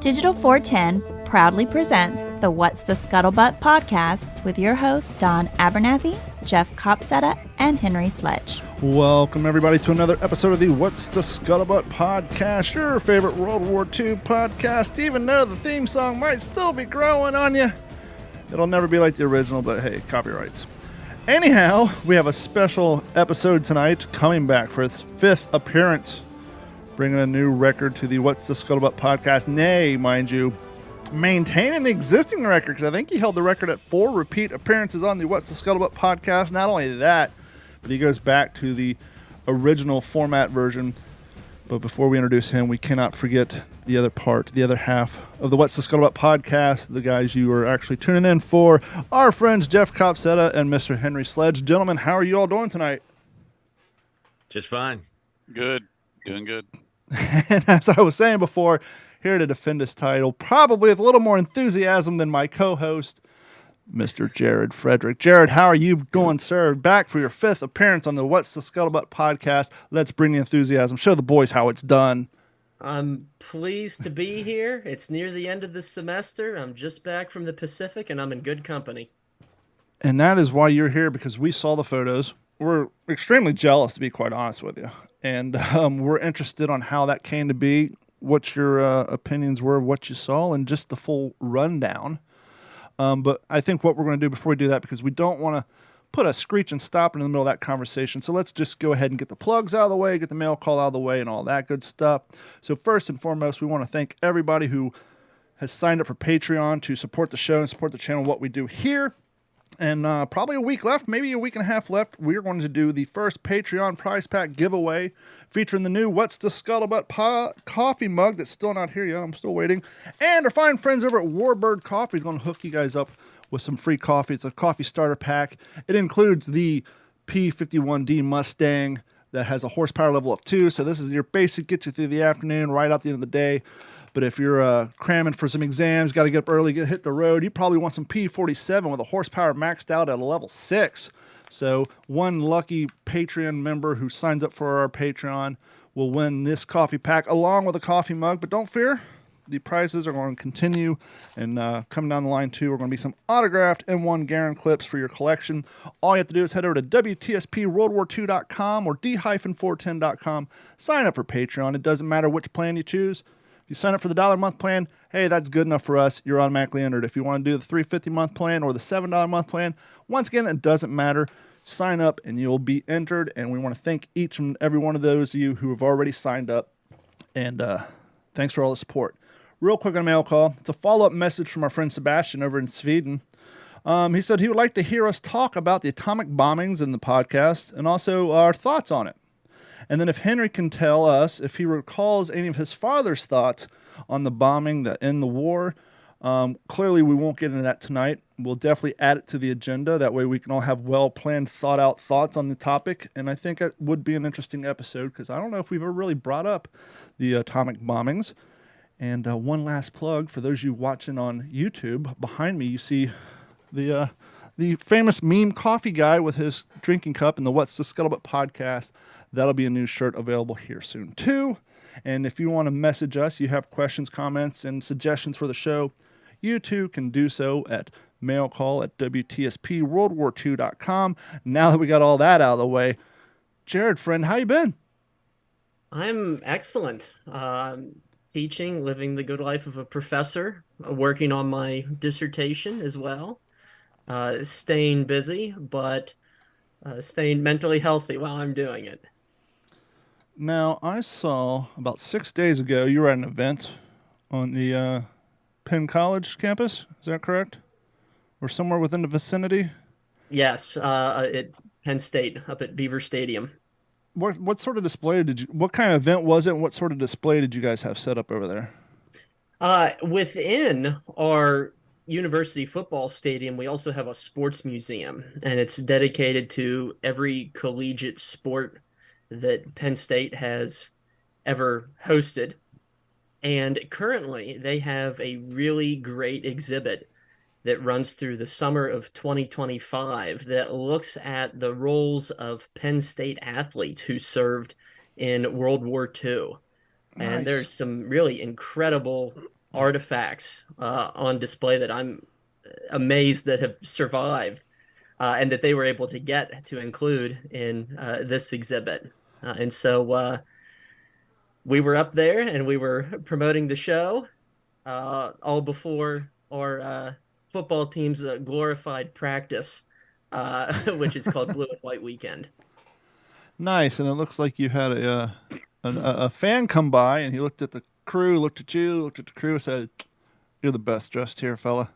Digital 410 proudly presents the What's the Scuttlebutt podcast with your hosts Don Abernathy, Jeff Copsetta, and Henry Sledge. Welcome, everybody, to another episode of the What's the Scuttlebutt podcast, your favorite World War II podcast. Even though the theme song might still be growing on you, it'll never be like the original, but hey, copyrights. Anyhow, we have a special episode tonight, coming back for its fifth appearance, bringing a new record to the What's the Scuttlebutt podcast. Nay, mind you, maintaining the existing record, because I think he held the record at 4 repeat appearances on the What's the Scuttlebutt podcast. Not only that, but he goes back to the original format version. But before we introduce him, we cannot forget the other part, the other half of the What's the Scuttlebutt podcast. The guys you are actually tuning in for, our friends Jeff Copsetta and Mr. Henry Sledge. Gentlemen, how are you all doing tonight? Just fine. Good. Doing good. And as I was saying before, here to defend his title, probably with a little more enthusiasm than my co-host, Mr. Jared Frederick. Jared, how are you doing, sir? Back for your 5th appearance on the What's the Scuttlebutt podcast. Let's bring the enthusiasm. Show the boys how it's done. I'm pleased to be here. It's near the end of the semester. I'm just back from the Pacific, and I'm in good company. And that is why you're here, because we saw the photos. We're extremely jealous, to be quite honest with you. And we're interested on how that came to be, what your opinions were of what you saw, and just the full rundown. But I think what we're going to do before we do that, because we don't want to put a screech and stop in the middle of that conversation. So let's just go ahead and get the plugs out of the way, get the mail call out of the way, and all that good stuff. So first and foremost, we want to thank everybody who has signed up for Patreon to support the show and support the channel, what we do here. And probably a week left, maybe a week and a half left, we're going to do the first Patreon prize pack giveaway featuring the new What's the Scuttlebutt coffee mug that's still not here yet. I'm still waiting. And our fine friends over at Warbird Coffee is going to hook you guys up with some free coffee. It's a coffee starter pack. It includes the EP-150 Mustang that has a horsepower level of 2. So this is your basic, get you through the afternoon, right out the end of the day. But if you're cramming for some exams, got to get up early, hit the road, you probably want some P47 with a horsepower maxed out at a level 6. So one lucky Patreon member who signs up for our Patreon will win this coffee pack along with a coffee mug. But don't fear, the prizes are going to continue. And coming down the line, too, are going to be some autographed M1 Garand clips for your collection. All you have to do is head over to WTSPWWII.com or D-410.com. Sign up for Patreon. It doesn't matter which plan you choose. If you sign up for the $1 month plan, hey, that's good enough for us. You're automatically entered. If you want to do the $3.50 month plan or the $7 month plan, once again, it doesn't matter. Sign up and you'll be entered. And we want to thank each and every one of those of you who have already signed up. And thanks for all the support. Real quick on a mail call. It's a follow-up message from our friend Sebastian over in Sweden. He said he would like to hear us talk about the atomic bombings in the podcast and also our thoughts on it. And then if Henry can tell us if he recalls any of his father's thoughts on the bombing that end the war. Clearly, we won't get into that tonight. We'll definitely add it to the agenda. That way we can all have well-planned, thought-out thoughts on the topic. And I think it would be an interesting episode because I don't know if we've ever really brought up the atomic bombings. And one last plug for those of you watching on YouTube. Behind me, you see the famous meme coffee guy with his drinking cup in the What's the Scuttlebutt podcast. That'll be a new shirt available here soon, too. And if you want to message us, you have questions, comments, and suggestions for the show, you, too, can do so at mailcall@WTSPWWII.com. Now that we got all that out of the way, Jared, friend, how you been? I'm excellent. Teaching, living the good life of a professor, working on my dissertation as well. Staying busy, but staying mentally healthy while I'm doing it. Now, I saw about 6 days ago you were at an event on the Penn College campus. Is that correct? Or somewhere within the vicinity? Yes, at Penn State, up at Beaver Stadium. What sort of display what kind of event was it, and what sort of display did you guys have set up over there? Within our university football stadium, we also have a sports museum, and it's dedicated to every collegiate sport that Penn State has ever hosted. And currently, they have a really great exhibit that runs through the summer of 2025 that looks at the roles of Penn State athletes who served in World War II. And Nice. there's some really incredible artifacts on display that I'm amazed that have survived and that they were able to get to include in this exhibit. And so we were up there and we were promoting the show all before our football team's glorified practice, which is called Blue and White Weekend. Nice, and it looks like you had a fan come by, and he looked at the crew, looked at you, looked at the crew, and said, "You're the best dressed here, fella."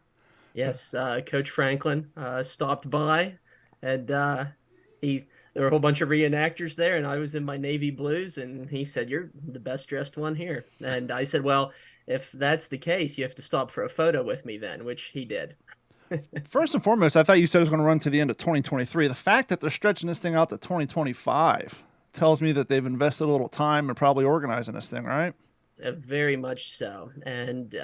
Yes, Coach Franklin stopped by, and there were a whole bunch of reenactors there, and I was in my navy blues, and he said, "You're the best dressed one here." And I said, "Well, if that's the case, you have to stop for a photo with me then," which he did. First and foremost, I thought you said it was going to run to the end of 2023. The fact that they're stretching this thing out to 2025 tells me that they've invested a little time and probably organizing this thing, right? Very much so. And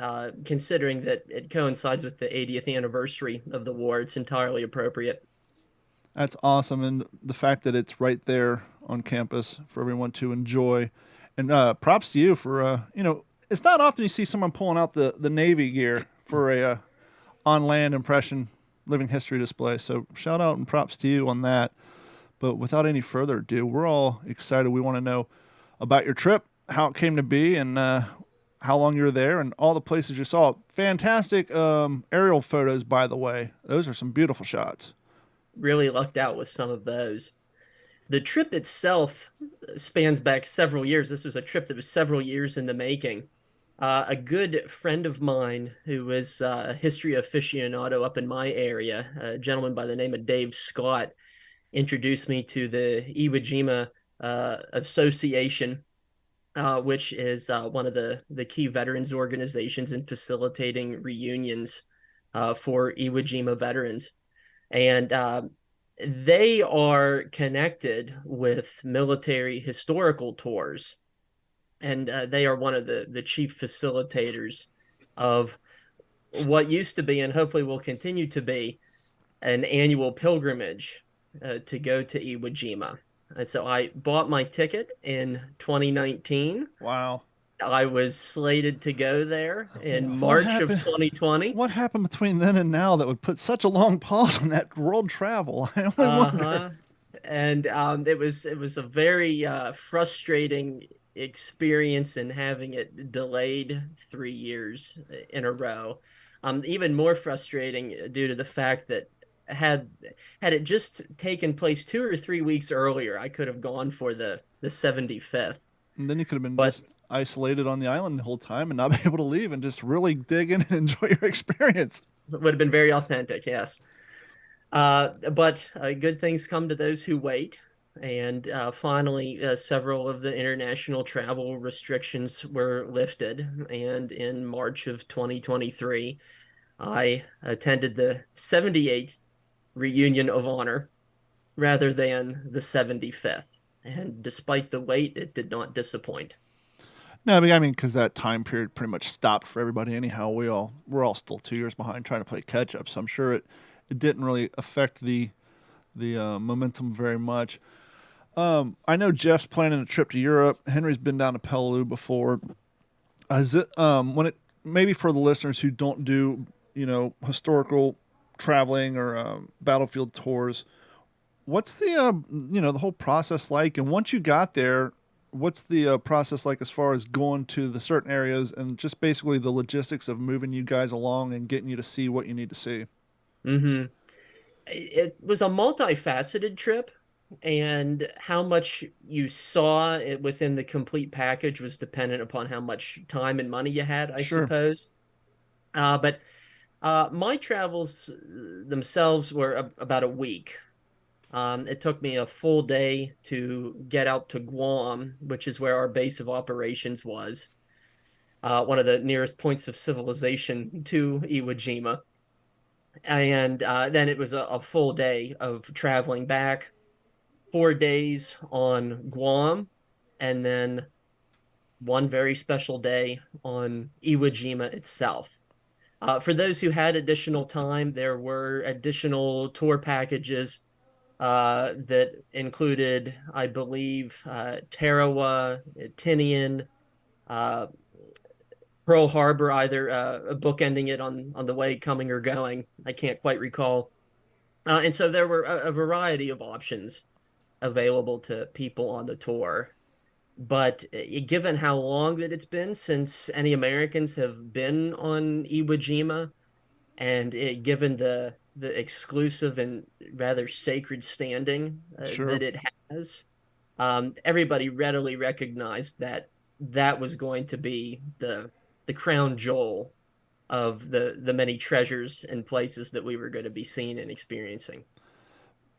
considering that it coincides with the 80th anniversary of the war, it's entirely appropriate. That's awesome, and the fact that it's right there on campus for everyone to enjoy. And props to you for it's not often you see someone pulling out the Navy gear for a on land impression living history display. So shout out and props to you on that. But without any further ado, we're all excited. We want to know about your trip, how it came to be, and how long you were there, and all the places you saw. Fantastic aerial photos, by the way. Those are some beautiful shots. Really lucked out with some of those. The trip itself spans back several years. This was a trip that was several years in the making. A good friend of mine who was a history aficionado up in my area, a gentleman by the name of Dave Scott, introduced me to the Iwo Jima Association, which is one of the key veterans organizations in facilitating reunions for Iwo Jima veterans. And they are connected with military historical tours. And they are one of the chief facilitators of what used to be, and hopefully will continue to be, an annual pilgrimage to go to Iwo Jima. And so I bought my ticket in 2019. Wow. I was slated to go there in March of 2020. What happened between then and now that would put such a long pause on that world travel? I only wonder. And it was a very frustrating experience in having it delayed 3 years in a row. Even more frustrating due to the fact that had it just taken place 2 or 3 weeks earlier, I could have gone for the 75th. And then you could have been just isolated on the island the whole time and not be able to leave and just really dig in and enjoy your experience. It would have been very authentic, yes. But good things come to those who wait. And finally, several of the international travel restrictions were lifted. And in March of 2023, I attended the 78th reunion of honor rather than the 75th. And despite the wait, it did not disappoint. No, I mean, because that time period pretty much stopped for everybody anyhow. We're all still 2 years behind trying to play catch up. So I'm sure it didn't really affect the momentum very much. I know Jeff's planning a trip to Europe. Henry's been down to Peleliu before. Is it maybe for the listeners who don't do historical traveling or battlefield tours? What's the the whole process like? And once you got there, what's the process like as far as going to the certain areas and just basically the logistics of moving you guys along and getting you to see what you need to see? Mm-hmm. It was a multifaceted trip, and how much you saw it within the complete package was dependent upon how much time and money you had, I suppose. But my travels themselves were about a week. It took me a full day to get out to Guam, which is where our base of operations was, one of the nearest points of civilization to Iwo Jima. And then it was a full day of traveling back, 4 days on Guam, and then one very special day on Iwo Jima itself. For those who had additional time, there were additional tour packages that included, I believe, Tarawa, Tinian, Pearl Harbor, either bookending it on the way coming or going. I can't quite recall. And so there were a variety of options available to people on the tour. But given how long that it's been since any Americans have been on Iwo Jima, and given the exclusive and rather sacred standing Sure. that it has, everybody readily recognized that that was going to be the crown jewel of the many treasures and places that we were going to be seeing and experiencing.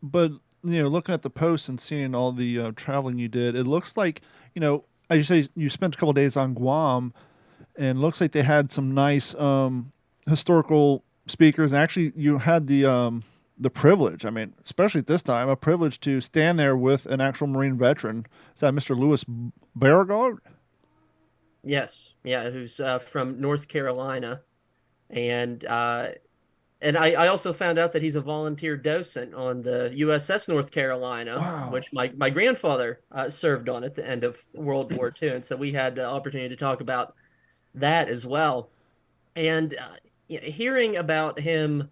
But looking at the posts and seeing all the traveling you did, it looks like as you say, you spent a couple of days on Guam, and it looks like they had some nice historical speakers. And actually, you had the privilege. I mean, especially at this time, a privilege to stand there with an actual Marine veteran. Is that Mr. Lewis Beauregard? Yes, yeah, who's from North Carolina, and I also found out that he's a volunteer docent on the USS North Carolina, Wow. which my grandfather served on at the end of World War II, and so we had the opportunity to talk about that as well. And hearing about him,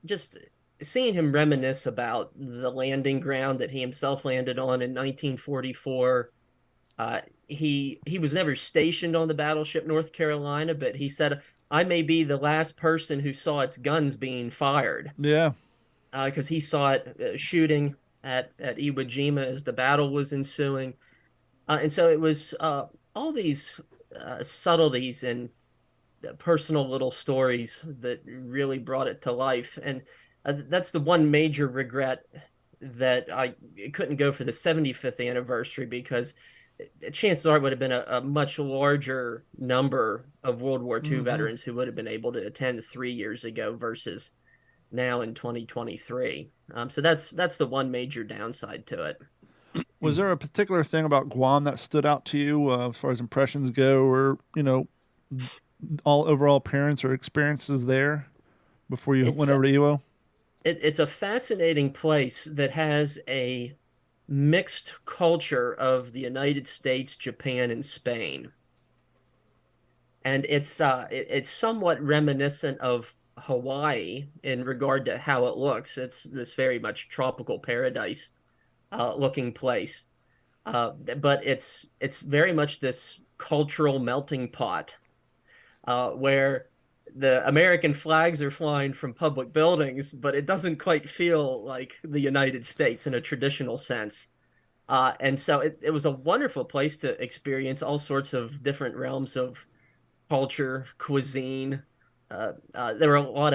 just seeing him reminisce about the landing ground that he himself landed on in 1944. He was never stationed on the battleship North Carolina, but he said, "I may be the last person who saw its guns being fired," Yeah. because he saw it shooting at Iwo Jima as the battle was ensuing. And so it was all these subtleties and personal little stories that really brought it to life. And that's the one major regret that I couldn't go for the 75th anniversary, because chances are it would have been a much larger number of World War II Hmm. veterans who would have been able to attend 3 years ago versus now in 2023. So that's the one major downside to it. Was there a particular thing about Guam that stood out to you as far as impressions go, or all overall appearance or experiences there before you It's went over to Ewo? it's a fascinating place that has a mixed culture of the United States, Japan, and Spain. And it's somewhat reminiscent of Hawaii in regard to how it looks. It's this very much tropical paradise looking place. But it's very much this cultural melting pot where the American flags are flying from public buildings, but it doesn't quite feel like the United States in a traditional sense. And so it was a wonderful place to experience all sorts of different realms of culture, cuisine. There were a lot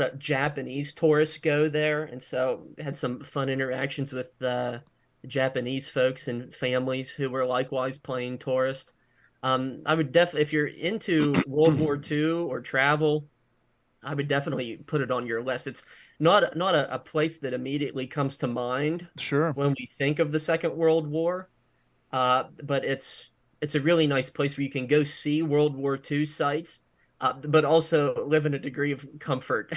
of Japanese tourists go there, and so had some fun interactions with Japanese folks and families who were likewise playing tourist. I would definitely, if you're into World War II or travel, I would definitely put it on your list. It's not a place that immediately comes to mind Sure. when we think of the Second World War, but it's a really nice place where you can go see World War II sites, but also live in a degree of comfort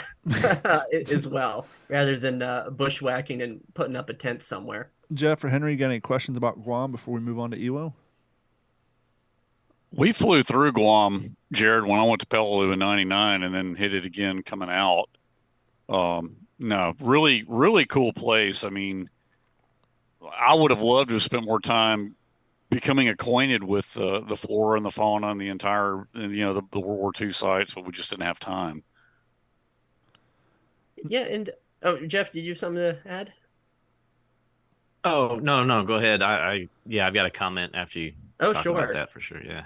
as well, rather than bushwhacking and putting up a tent somewhere. Jeff or Henry, you got any questions about Guam before we move on to Ewo? We flew through Guam, Jared, when I went to Peleliu in '99 and then hit it again coming out. No, really, really cool place. I mean, I would have loved to have spent more time becoming acquainted with the flora and the fauna and the entire, the World War II sites, but we just didn't have time. Yeah, and oh, Jeff, did you have something to add? Oh, no, no, go ahead. Yeah, I've got a comment after you Oh, talk about sure. that for sure. Yeah.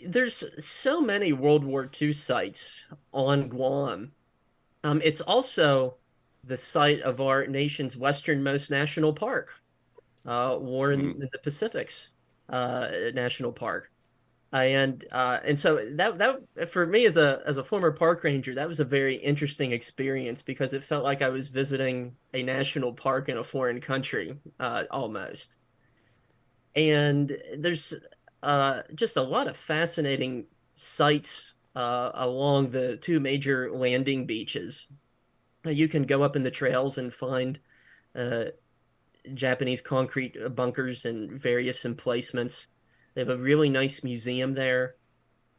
There's so many World War II sites on Guam. It's also the site of our nation's westernmost national park, War in Mm. the Pacific's national park. And so that for me as a former park ranger, that was a very interesting experience because it felt like I was visiting a national park in a foreign country, almost. And there's just a lot of fascinating sites along the two major landing beaches. You can go up in the trails and find uh, Japanese concrete bunkers and various emplacements. They have a really nice museum there.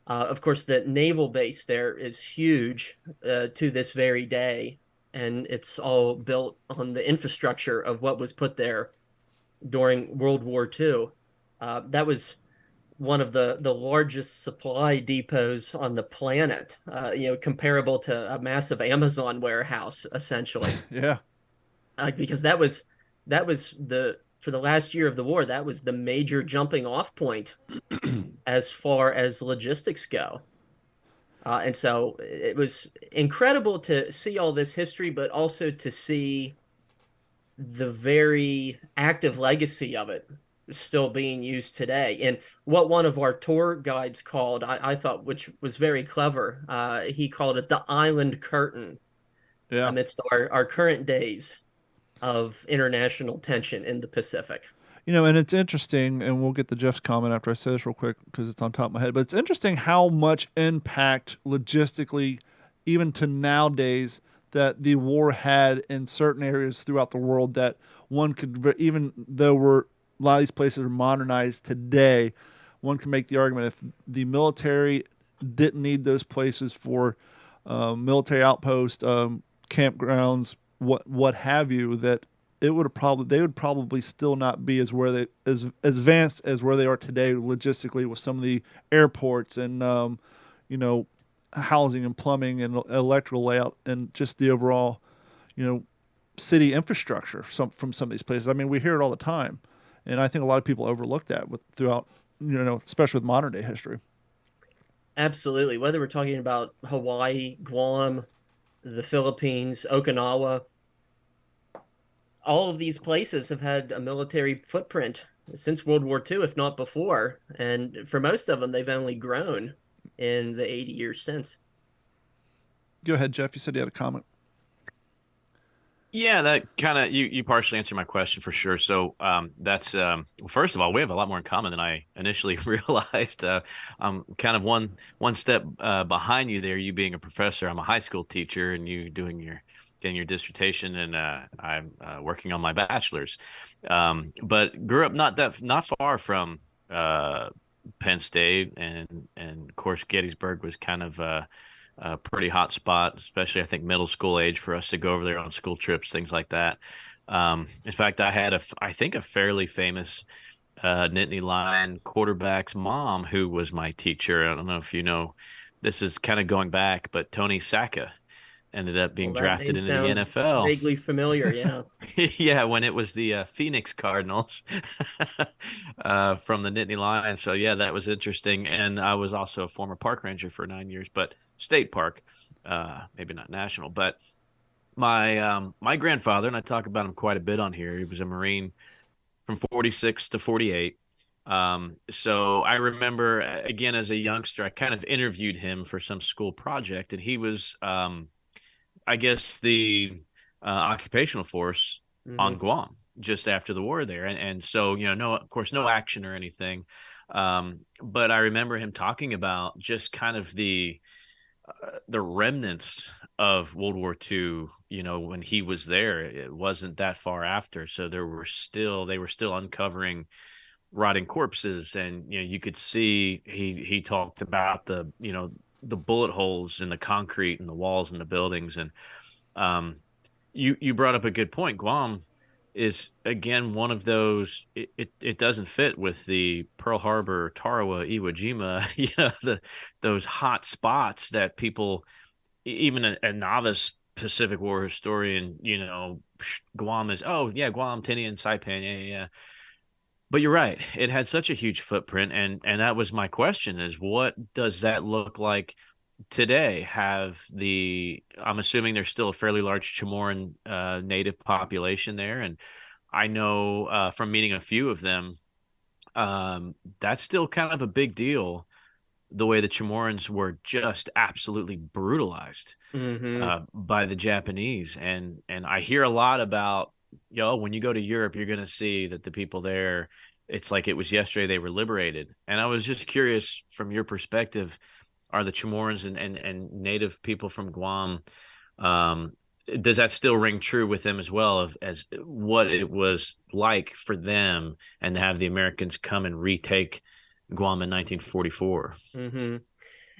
Of course, the naval base there is huge to this very day, and it's all built on the infrastructure of what was put there during World War II. That was one of the largest supply depots on the planet, comparable to a massive Amazon warehouse, essentially. Yeah. Because that was the for the last year of the war, that was the major jumping off point as far as logistics go. And so it was incredible to see all this history, but also to see the very active legacy of it still being used today. And what one of our tour guides called, I thought, which was very clever, he called it the island curtain Yeah. amidst our current days of international tension in the Pacific. And it's interesting, and we'll get to Jeff's comment after I say this real quick because it's on top of my head, but it's interesting how much impact logistically, even to nowadays, that the war had in certain areas throughout the world that one could, even though a lot of these places are modernized today, one can make the argument if the military didn't need those places for military outposts, campgrounds, what have you, that they would probably still not be as advanced as where they are today logistically with some of the airports and housing and plumbing and electrical layout and just the overall city infrastructure from some of these places. I mean, we hear it all the time, and I think a lot of people overlook that throughout especially with modern day history. Absolutely. Whether we're talking about Hawaii, Guam, the Philippines, Okinawa, all of these places have had a military footprint since World War II, if not before. And for most of them, they've only grown in the 80 years since. Go ahead, Jeff. You said you had a comment. Yeah, that kind of you partially answered my question for sure. So that's well, first of all, we have a lot more in common than I initially realized. I'm kind of one step behind you there. You being a professor, I'm a high school teacher, and you getting your dissertation, and I'm working on my bachelor's. But grew up not far from Penn State, and of course Gettysburg was kind of a pretty hot spot, especially I think middle school age for us to go over there on school trips, things like that. In fact, I had I think a fairly famous Nittany Lion quarterback's mom who was my teacher. I don't know if you know, this is kind of going back, but Tony Sacca ended up being drafted into the NFL. Vaguely familiar, yeah. Yeah, when it was the Phoenix Cardinals from the Nittany Lions. So yeah, that was interesting. And I was also a former park ranger for 9 years, but state park, maybe not national. But my grandfather, and I talk about him quite a bit on here, he was a Marine from 46 to 48. So I remember, again, as a youngster, I kind of interviewed him for some school project, and he was, I guess, the occupational force on Guam just after the war there. And so, of course, no action or anything. But I remember him talking about just kind of the remnants of World War II, when he was there. It wasn't that far after. So they were still uncovering rotting corpses. And, you could see, he talked about the bullet holes in the concrete and the walls and the buildings. And you brought up a good point. Guam is, again, one of those, it doesn't fit with the Pearl Harbor, Tarawa, Iwo Jima, those hot spots that people, even a novice Pacific War historian, Guam is, oh yeah, Guam, Tinian, Saipan, yeah. But you're right. It had such a huge footprint. And that was my question, is what does that look like today? I'm assuming there's still a fairly large Chamorro native population there. And I know from meeting a few of them, that's still kind of a big deal, the way the Chamorros were just absolutely brutalized by the Japanese. And I hear a lot about, when you go to Europe, you're going to see that the people there, it's like it was yesterday they were liberated. And I was just curious, from your perspective, are the Chamorros and native people from Guam, does that still ring true with them as well, as what it was like for them, and to have the Americans come and retake Guam in 1944?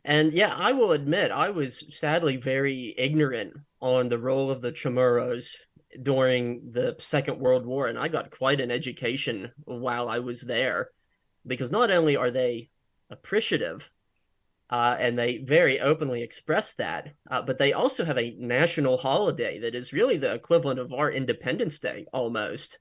And yeah, I will admit, I was sadly very ignorant on the role of the Chamorros during the Second World War, and I got quite an education while I was there, because not only are they appreciative, and they very openly express that, but they also have a national holiday that is really the equivalent of our Independence Day almost,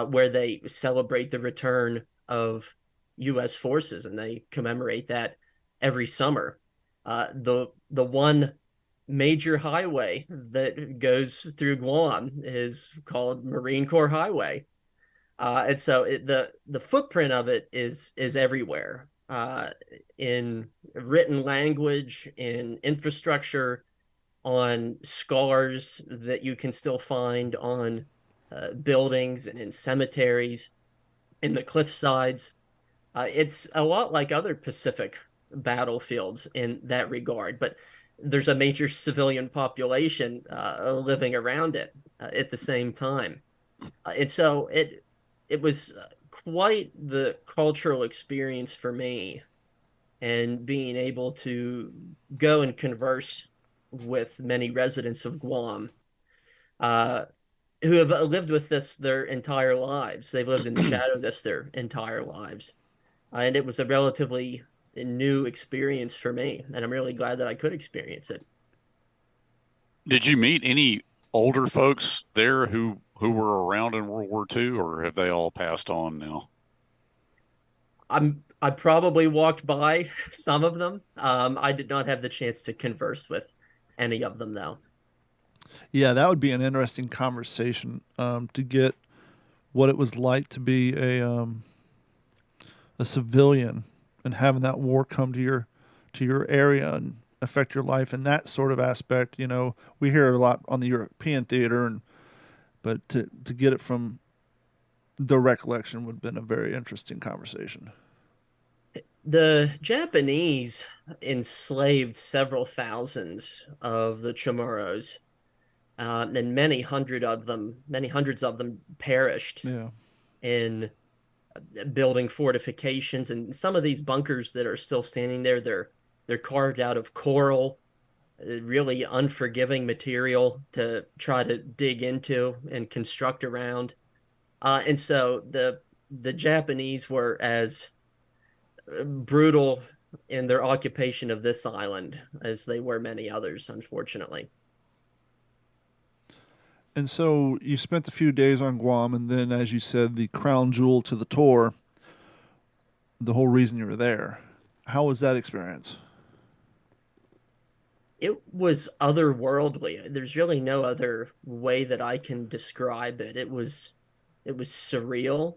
where they celebrate the return of U.S. forces, and they commemorate that every summer. The one major highway that goes through Guam is called Marine Corps Highway, and so the footprint of it is everywhere, in written language, in infrastructure, on scars that you can still find on buildings and in cemeteries, in the cliff sides. It's a lot like other Pacific battlefields in that regard, but there's a major civilian population living around it at the same time. And so it was quite the cultural experience for me, and being able to go and converse with many residents of Guam, uh, who have lived with this their entire lives. They've lived in the shadow of this their entire lives. And it was a relatively new experience for me, and I'm really glad that I could experience it. Did you meet any older folks there who were around in World War II, or have they all passed on now? I probably walked by some of them. I did not have the chance to converse with any of them, though. Yeah, that would be an interesting conversation, to get what it was like to be a civilian and having that war come to your area and affect your life in that sort of aspect. You know, we hear a lot on the European theater, but to get it from the recollection would have been a very interesting conversation. The Japanese enslaved several thousands of the Chamorros, and many hundreds of them perished Yeah. in building fortifications. And some of these bunkers that are still standing there, they're carved out of coral, really unforgiving material to try to dig into and construct around. And so the Japanese were as brutal in their occupation of this island as they were many others, unfortunately. And so you spent a few days on Guam, and then, as you said, the crown jewel to the tour, the whole reason you were there. How was that experience? It was otherworldly. There's really no other way that I can describe it. It was surreal.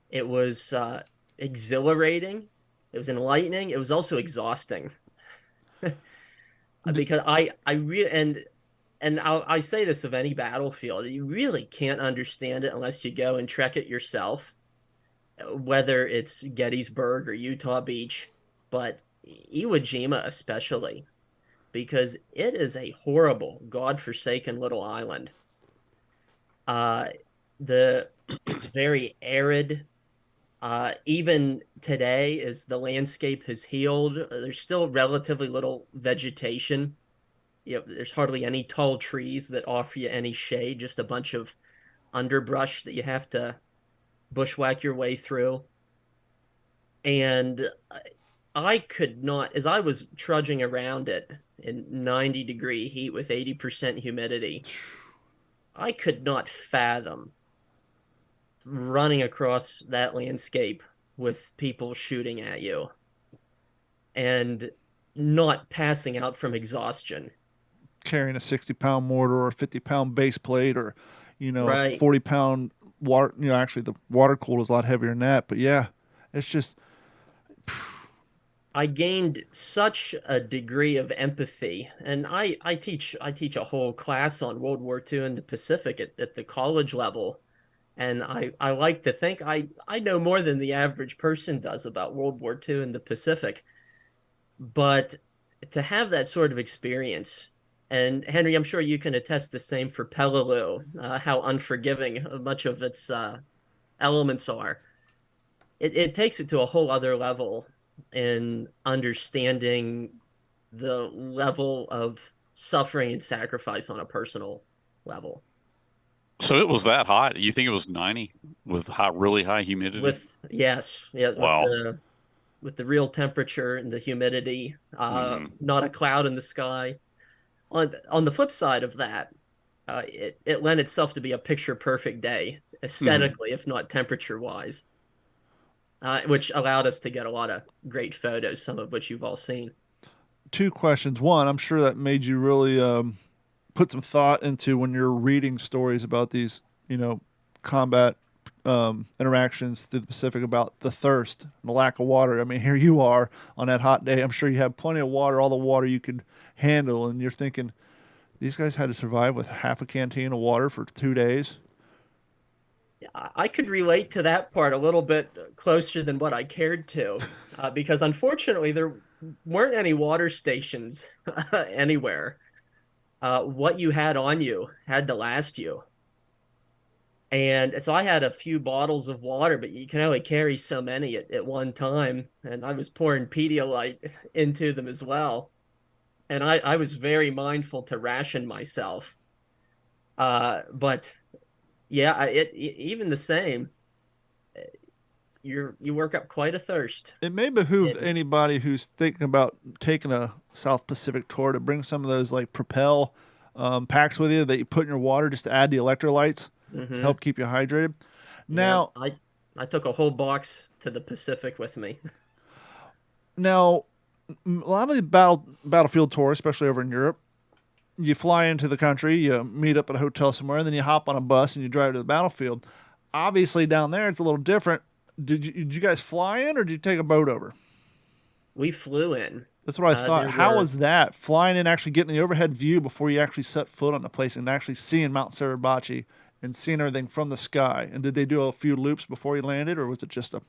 It was exhilarating. It was enlightening. It was also exhausting. Because I really and I say this of any battlefield, you really can't understand it unless you go and trek it yourself, whether it's Gettysburg or Utah Beach, but Iwo Jima especially, because it is a horrible, godforsaken little island. Uh, the it's very arid. Even today, as the landscape has healed, there's still relatively little vegetation. There's hardly any tall trees that offer you any shade, just a bunch of underbrush that you have to bushwhack your way through. And I could not, as I was trudging around it in 90-degree heat with 80% humidity, I could not fathom running across that landscape with people shooting at you and not passing out from exhaustion. Carrying a 60-pound mortar or a 50-pound base plate, or, a Right. 40-pound water. Actually, the water cooler is a lot heavier than that. But yeah, it's just. I gained such a degree of empathy, and I teach a whole class on World War II in the Pacific at the college level, and I like to think I know more than the average person does about World War II in the Pacific. But to have that sort of experience, and Henry, I'm sure you can attest the same for Peleliu, how unforgiving much of its elements are. It takes it to a whole other level in understanding the level of suffering and sacrifice on a personal level. So it was that hot. You think it was 90 with really high humidity? Yes, yeah, Wow. with the real temperature and the humidity, Hmm. not a cloud in the sky. On the flip side of that, it lent itself to be a picture perfect day Hmm. aesthetically, if not temperature wise, which allowed us to get a lot of great photos, some of which you've all seen. Two questions. One, I'm sure that made you really put some thought into when you're reading stories about these, combat interactions through the Pacific about the thirst and the lack of water. I mean, here you are on that hot day. I'm sure you have plenty of water, all the water you could handle, and you're thinking these guys had to survive with half a canteen of water for 2 days. I could relate to that part a little bit closer than what I cared to, because unfortunately there weren't any water stations anywhere. What you had on you had to last you. And so I had a few bottles of water, but you can only carry so many at one time. And I was pouring Pedialyte into them as well. And I was very mindful to ration myself. But yeah, even the same, you work up quite a thirst. It may behoove And anybody who's thinking about taking a South Pacific tour to bring some of those like Propel packs with you that you put in your water just to add the electrolytes, mhm. help keep you hydrated. Yeah, Now, I took a whole box to the Pacific with me. now, a lot of the battlefield tours, especially over in Europe, you fly into the country, you meet up at a hotel somewhere, and then you hop on a bus and you drive to the battlefield. Obviously, down there it's a little different. Did you guys fly in or did you take a boat over? We flew in. That's what I thought. There How were was that flying in, actually getting the overhead view before you actually set foot on the place and actually seeing Mount Suribachi and seeing everything from the sky? And did they do a few loops before you landed, or was it just a?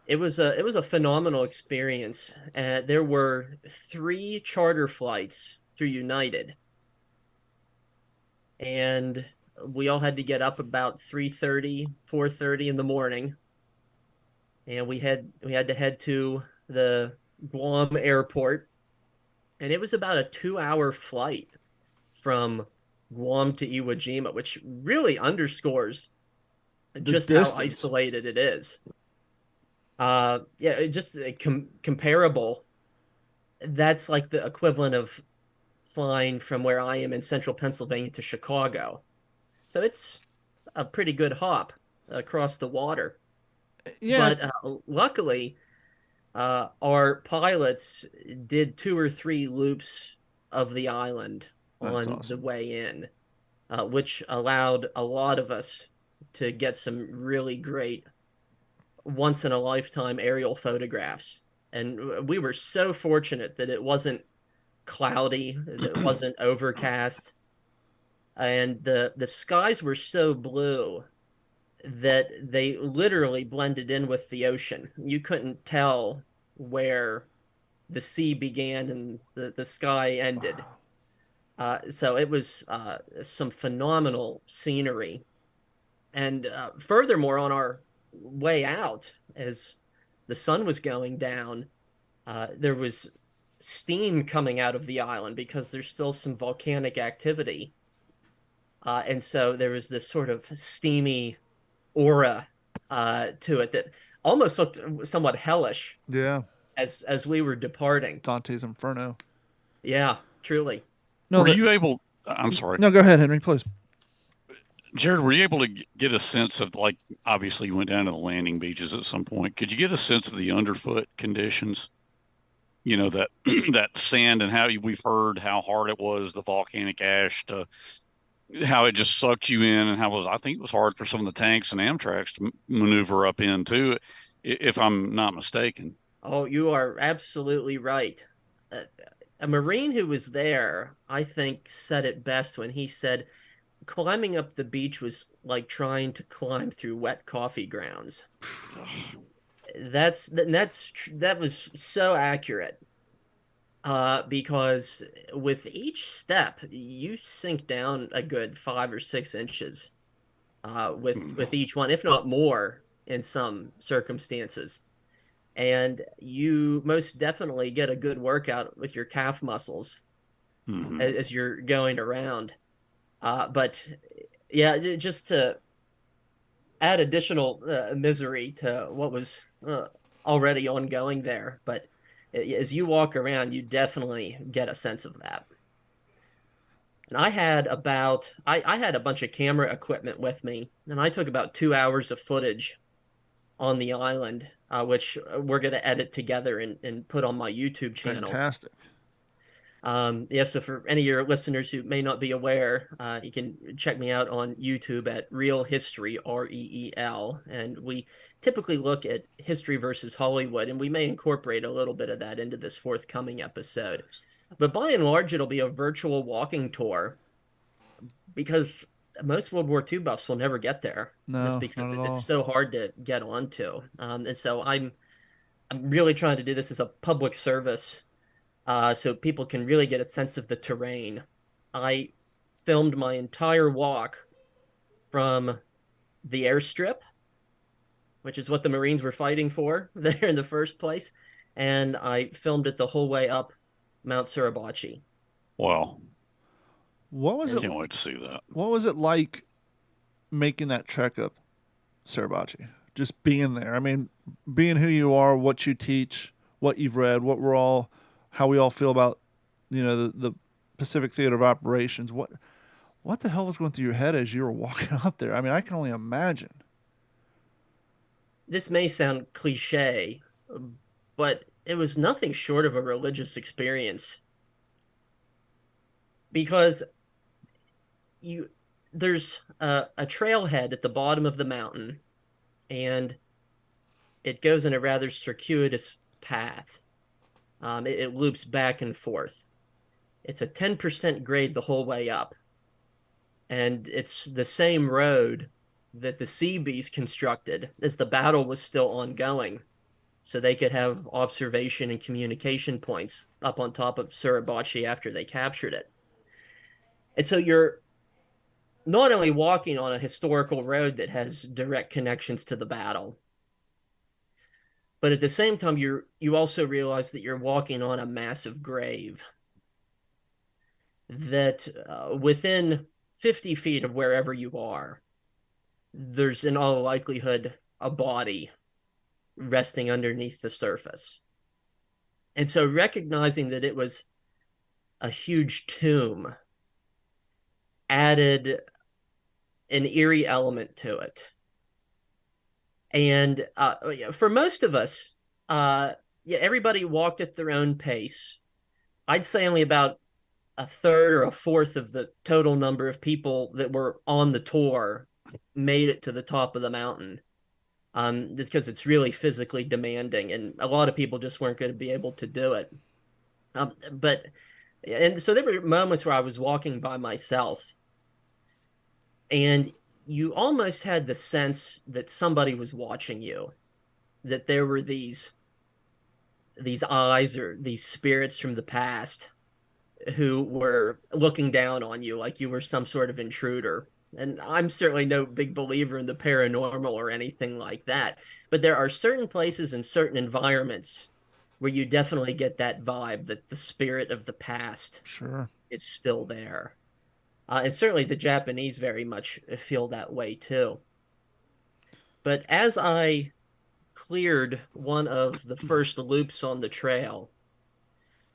it was a phenomenal experience. There were three charter flights through United, and we all had to get up about 3:30, 4:30 in the morning, and we had to head to the Guam airport, and it was about a 2-hour flight from Guam to Iwo Jima, which really underscores The just how distance? isolated it is. Yeah, just comparable. That's like the equivalent of flying from where I am in central Pennsylvania to Chicago. So it's a pretty good hop across the water. Yeah, But luckily, our pilots did two or three loops of the island that's on the awesome. way in, which allowed a lot of us to get some really great once in a lifetime aerial photographs. And we were so fortunate that it wasn't cloudy, that it wasn't overcast, and the skies were so blue that they literally blended in with the ocean. You couldn't tell where the sea began and the sky ended. So it was some phenomenal scenery. And furthermore, on our way out, as the sun was going down, there was steam coming out of the island because there's still some volcanic activity. And so there was this sort of steamy aura to it that almost looked somewhat hellish Yeah, as we were departing. Dante's Inferno. Yeah, truly. No, Were that you able? I'm sorry, no. Go ahead, Henry, please. Jared. Were you able to get a sense of, like, obviously you went down to the landing beaches at some point. Could you get a sense of the underfoot conditions? That that sand and how we've heard how hard it was, the volcanic ash, to how it just sucked you in, and how I think it was hard for some of the tanks and Amtraks to maneuver up in too, if I'm not mistaken. Oh, you are absolutely right. Uh, a Marine who was there, I think, said it best when he said climbing up the beach was like trying to climb through wet coffee grounds. That was so accurate. Because with each step, you sink down a good 5 or 6 inches with each one, if not more, in some circumstances. and you most definitely get a good workout with your calf muscles as you're going around. But yeah, just to add additional misery to what was already ongoing there. But as you walk around, you definitely get a sense of that. And I had a bunch of camera equipment with me, and I took about 2 hours of footage on the island, which we're going to edit together and put on my YouTube channel. Fantastic. Yeah, so for any of your listeners who may not be aware, you can check me out on YouTube at Real History, REEL. And we typically look at history versus Hollywood, and we may incorporate a little bit of that into this forthcoming episode. But by and large, it'll be a virtual walking tour because most World War II buffs will never get there. No, just because not at all. it's so hard to get onto. And so I'm really trying to do this as a public service, so people can really get a sense of the terrain. I filmed my entire walk from the airstrip, which is what the Marines were fighting for there in the first place, and I filmed it the whole way up Mount Suribachi. Wow. What was I it? can't wait to see that. What was it like making that trek up Suribachi? Just being there. I mean, being who you are, what you teach, what you've read, how we all feel about, the Pacific Theater of Operations. What the hell was going through your head as you were walking up there? I mean, I can only imagine. This may sound cliche, but it was nothing short of a religious experience, because there's a trailhead at the bottom of the mountain, and it goes in a rather circuitous path. It loops back and forth. It's a 10% grade the whole way up, and it's the same road that the Seabees constructed as the battle was still ongoing, so they could have observation and communication points up on top of Suribachi after they captured it. And so you're not only walking on a historical road that has direct connections to the battle, but at the same time, you also realize that you're walking on a massive grave, that within 50 feet of wherever you are, there's in all likelihood a body resting underneath the surface. And so recognizing that it was a huge tomb added an eerie element to it. And for most of us, everybody walked at their own pace. I'd say only about a third or a fourth of the total number of people that were on the tour made it to the top of the mountain, just because it's really physically demanding, and a lot of people just weren't going to be able to do it. And so there were moments where I was walking by myself, and you almost had the sense that somebody was watching you, that there were these eyes or these spirits from the past who were looking down on you like you were some sort of intruder. And I'm certainly no big believer in the paranormal or anything like that, but there are certain places and certain environments where you definitely get that vibe that the spirit of the past is still there. And certainly the Japanese very much feel that way too. But as I cleared one of the first loops on the trail,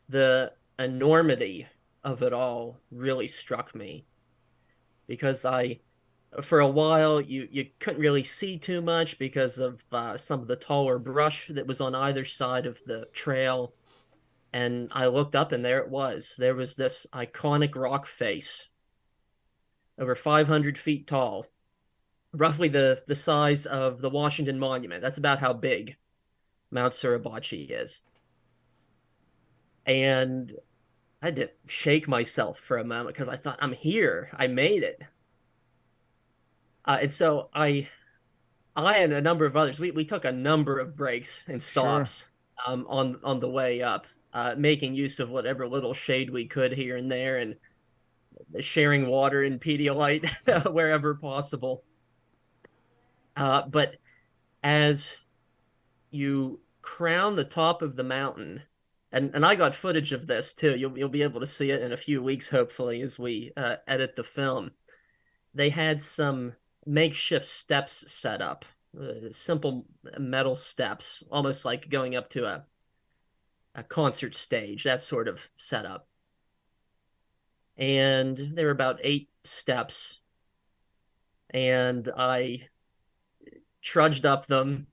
the enormity of it all really struck me, because for a while, you couldn't really see too much because of some of the taller brush that was on either side of the trail. And I looked up, and there it was. There was this iconic rock face, over 500 feet tall, roughly the size of the Washington Monument. That's about how big Mount Suribachi is. And I had to shake myself for a moment because I thought, I'm here. I made it. And so I and a number of others, we took a number of breaks and stops on the way up, making use of whatever little shade we could here and there, and sharing water and Pedialyte wherever possible. But as you crown the top of the mountain, and I got footage of this too. You'll be able to see it in a few weeks, hopefully, as we edit the film. They had some makeshift steps set up, simple metal steps, almost like going up to a concert stage, that sort of setup. And there were about 8 steps, and I trudged up them.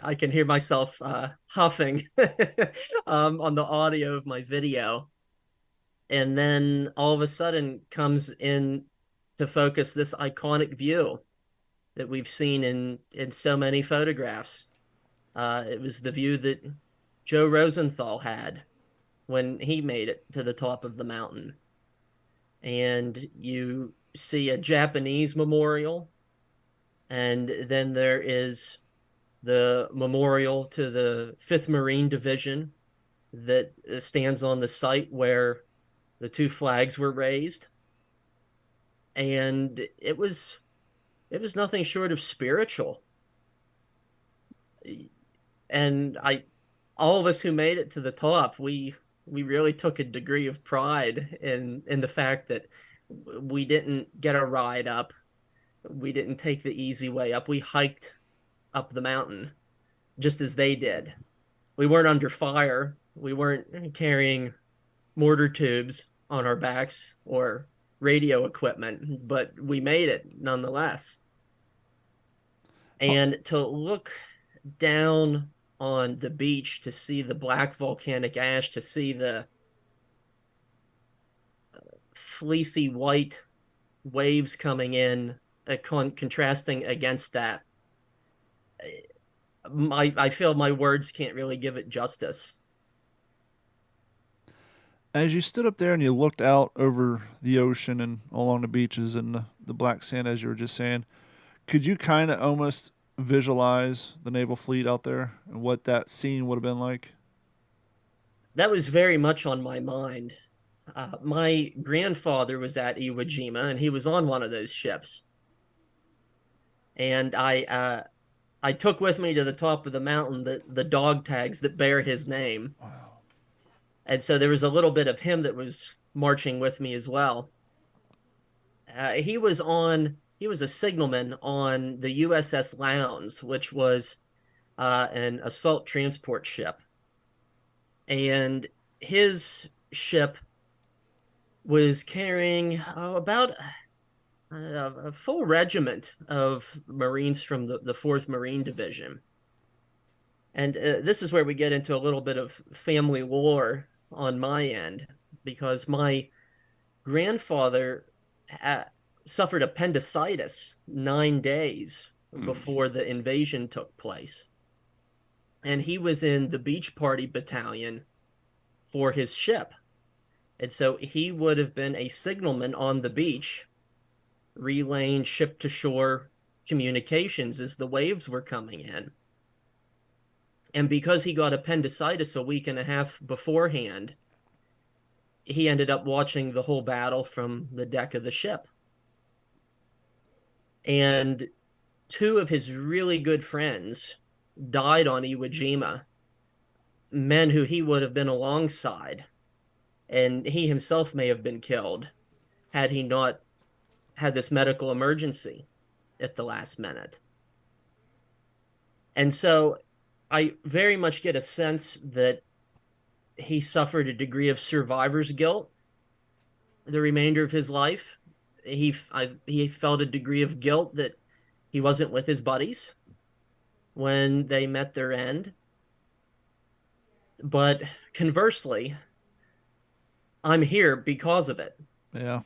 I can hear myself huffing on the audio of my video. And then all of a sudden comes in to focus this iconic view that we've seen in so many photographs. It was the view that Joe Rosenthal had when he made it to the top of the mountain. And you see a Japanese memorial, and then there is the memorial to the 5th Marine Division that stands on the site where the 2 flags were raised. And it was nothing short of spiritual. And all of us who made it to the top, we really took a degree of pride in the fact that we didn't get a ride up. We didn't take the easy way up. We hiked up the mountain just as they did. We weren't under fire. We weren't carrying mortar tubes on our backs or radio equipment, but we made it nonetheless. And to look down on the beach, to see the black volcanic ash, to see the fleecy white waves coming in, contrasting against that, I feel my words can't really give it justice. As you stood up there and you looked out over the ocean and along the beaches and the black sand, as you were just saying, could you kind of almost visualize the naval fleet out there and what that scene would have been like? That was very much on my mind. My grandfather was at Iwo Jima, and he was on one of those ships. And I took with me to the top of the mountain the dog tags that bear his name. Wow. And so there was a little bit of him that was marching with me as well. He was a signalman on the USS Lowndes, which was an assault transport ship. And his ship was carrying about a full regiment of Marines from the 4th Marine Division. And this is where we get into a little bit of family lore on my end, because my grandfather suffered appendicitis 9 days before the invasion took place. And he was in the beach party battalion for his ship. And so he would have been a signalman on the beach, relaying ship-to-shore communications as the waves were coming in. And because he got appendicitis a week and a half beforehand, he ended up watching the whole battle from the deck of the ship. And 2 of his really good friends died on Iwo Jima, men who he would have been alongside, and he himself may have been killed had he not had this medical emergency at the last minute. And so I very much get a sense that he suffered a degree of survivor's guilt the remainder of his life. He felt a degree of guilt that he wasn't with his buddies when they met their end. But conversely, I'm here because of it. Yeah.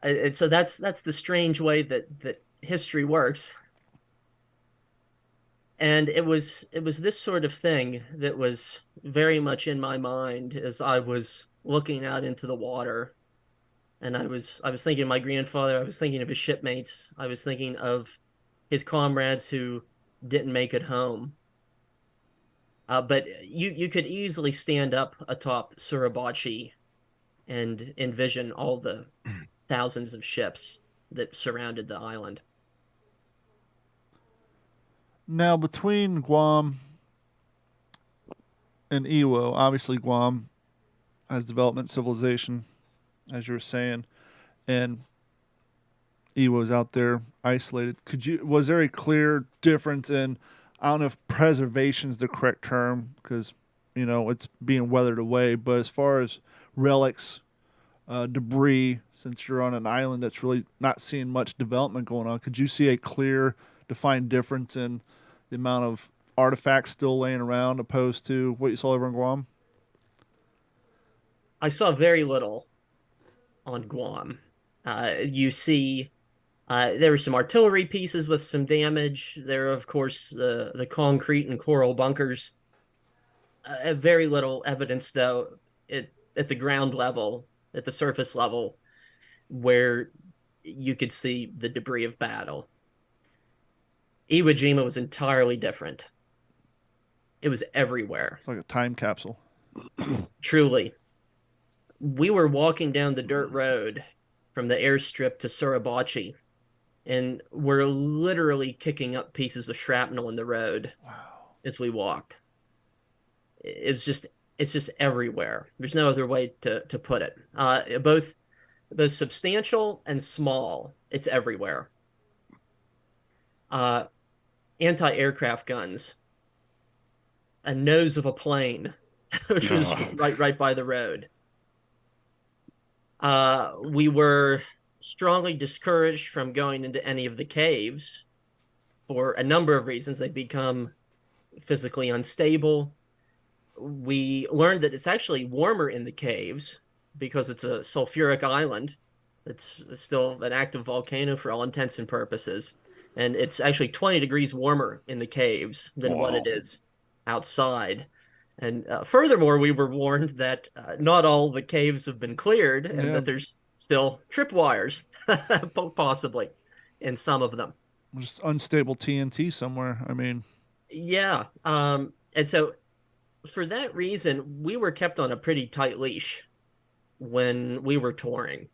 And so that's the strange way that history works. And it was this sort of thing that was very much in my mind as I was looking out into the water. And I was thinking of my grandfather, I was thinking of his shipmates, I was thinking of his comrades who didn't make it home. But you could easily stand up atop Suribachi and envision all the thousands of ships that surrounded the island. Now, between Guam and Iwo, obviously Guam has development civilization, as you were saying, and Iwo's out there isolated. Was there a clear difference in, I don't know if preservation is the correct term because, it's being weathered away, but as far as relics, debris, since you're on an island that's really not seeing much development going on, could you see a clear, defined difference in the amount of artifacts still laying around opposed to what you saw over in Guam? I saw very little on Guam. You see, there were some artillery pieces with some damage. There are, of course, the concrete and coral bunkers. Very little evidence, though, at the ground level, at the surface level, where you could see the debris of battle. Iwo Jima was entirely different. It was everywhere. It's like a time capsule. Truly. We were walking down the dirt road from the airstrip to Suribachi, and we're literally kicking up pieces of shrapnel in the road as we walked. It's just everywhere. There's no other way to put it. Both substantial and small. It's everywhere. Anti-aircraft guns, a nose of a plane, which was right by the road. We were strongly discouraged from going into any of the caves for a number of reasons. They become physically unstable. We learned that it's actually warmer in the caves because it's a sulfuric island. It's still an active volcano for all intents and purposes. And it's actually 20 degrees warmer in the caves than what it is outside. And furthermore, we were warned that not all the caves have been cleared and that there's still tripwires, possibly, in some of them. Just unstable TNT somewhere. I mean. Yeah. And so for that reason, we were kept on a pretty tight leash when we were touring.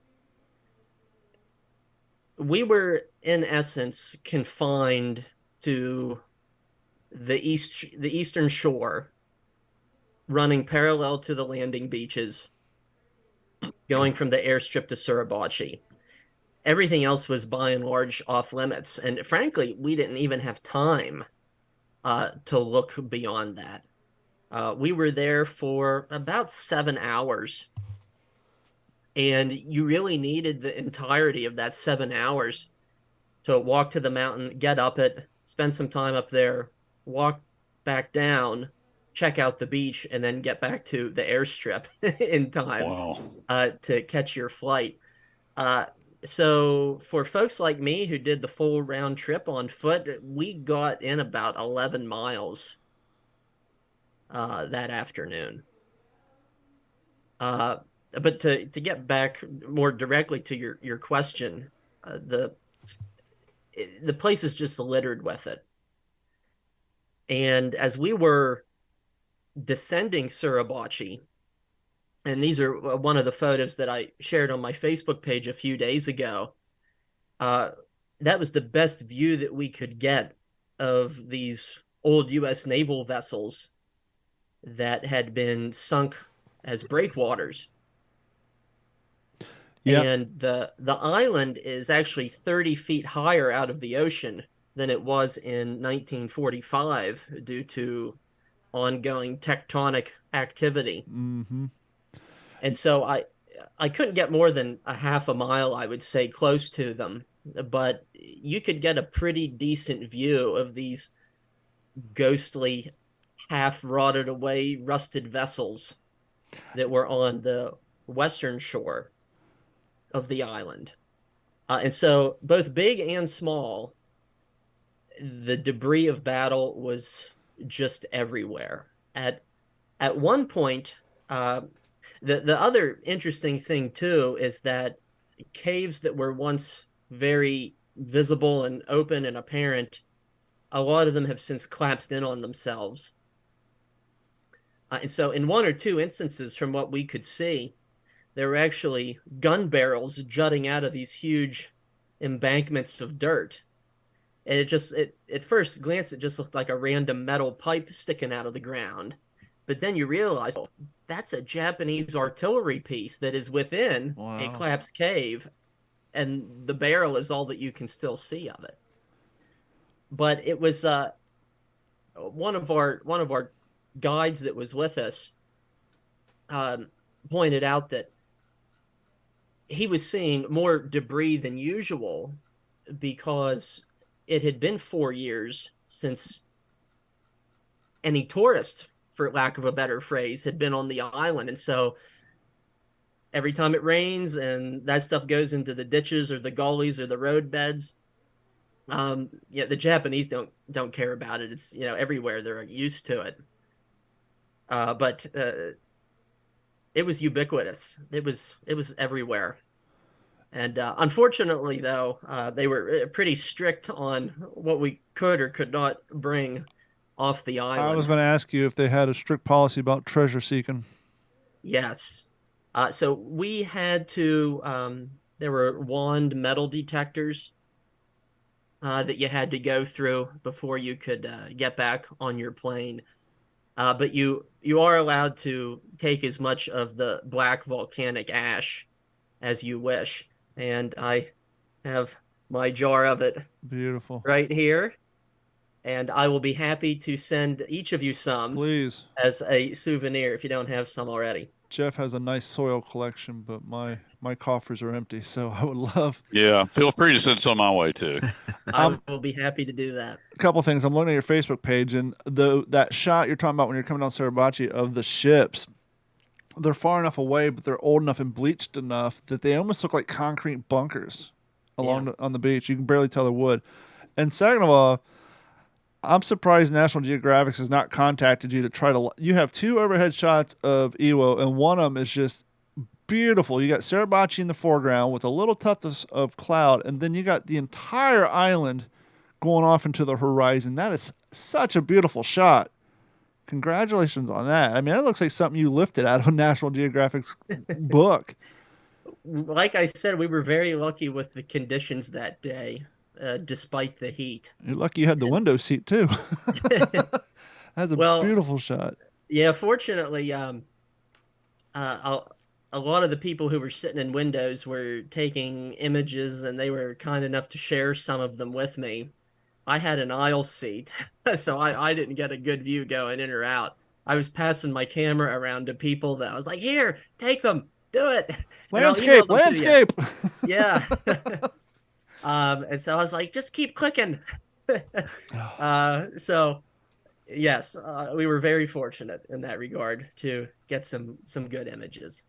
We were, in essence, confined to the eastern shore, running parallel to the landing beaches, going from the airstrip to Suribachi. Everything else was by and large off limits. And frankly, we didn't even have time to look beyond that. We were there for about 7 hours. And you really needed the entirety of that 7 hours to walk to the mountain, get up it, spend some time up there, walk back down, check out the beach, and then get back to the airstrip in time to catch your flight. So for folks like me who did the full round trip on foot, we got in about 11 miles that afternoon. But to get back more directly to your question, the place is just littered with it. And as we were descending Suribachi, and these are one of the photos that I shared on my Facebook page a few days ago, that was the best view that we could get of these old U.S. naval vessels that had been sunk as breakwaters. Yep. And the island is actually 30 feet higher out of the ocean than it was in 1945 due to ongoing tectonic activity. Mm-hmm. And so I couldn't get more than a half a mile, I would say, close to them. But you could get a pretty decent view of these ghostly, half-rotted away, rusted vessels that were on the western shore of the island. And so both big and small, the debris of battle was just everywhere. At one point, the other interesting thing too is that caves that were once very visible and open and apparent, a lot of them have since collapsed in on themselves. And so in one or two instances from what we could see, there were actually gun barrels jutting out of these huge embankments of dirt. And it at first glance, it just looked like a random metal pipe sticking out of the ground. But then you realize, oh, that's a Japanese artillery piece that is within Wow. a collapsed cave, and the barrel is all that you can still see of it. But it was one of our guides that was with us pointed out that he was seeing more debris than usual because it had been 4 years since any tourist, for lack of a better phrase, had been on the island. And so every time it rains and that stuff goes into the ditches or the gullies or the road beds, the Japanese don't care about it. It's, everywhere. They're used to it. But it was ubiquitous. It was everywhere. And unfortunately, though, they were pretty strict on what we could or could not bring off the island. I was going to ask you if they had a strict policy about treasure seeking. Yes. So we had to, there were wand metal detectors that you had to go through before you could get back on your plane. But you are allowed to take as much of the black volcanic ash as you wish. And I have my jar of it. Beautiful. Right here. And I will be happy to send each of you some. Please. As a souvenir if you don't have some already. Jeff has a nice soil collection, but my coffers are empty, so I would love. Yeah, feel free to send some my way too. I will be happy to do that. A couple things. I'm looking at your Facebook page, and that shot you're talking about when you're coming down Suribachi of the ships, they're far enough away, but they're old enough and bleached enough that they almost look like concrete bunkers on the beach. You can barely tell they're wood. And second of all, I'm surprised National Geographic has not contacted you to try to. You have 2 overhead shots of Iwo, and one of them is just beautiful. You got Suribachi in the foreground with a little tuft of cloud, and then you got the entire island going off into the horizon. That is such a beautiful shot. Congratulations on that. I mean, that looks like something you lifted out of a National Geographic's book. Like I said, we were very lucky with the conditions that day, despite the heat. You're lucky you had the window seat, too. That's a beautiful shot. Yeah, fortunately, a lot of the people who were sitting in windows were taking images, and they were kind enough to share some of them with me. I had an aisle seat, so I didn't get a good view going in or out. I was passing my camera around to people that I was like, here, take them, do it. Landscape. Yeah. And so I was like, just keep clicking. So yes, we were very fortunate in that regard to get some good images.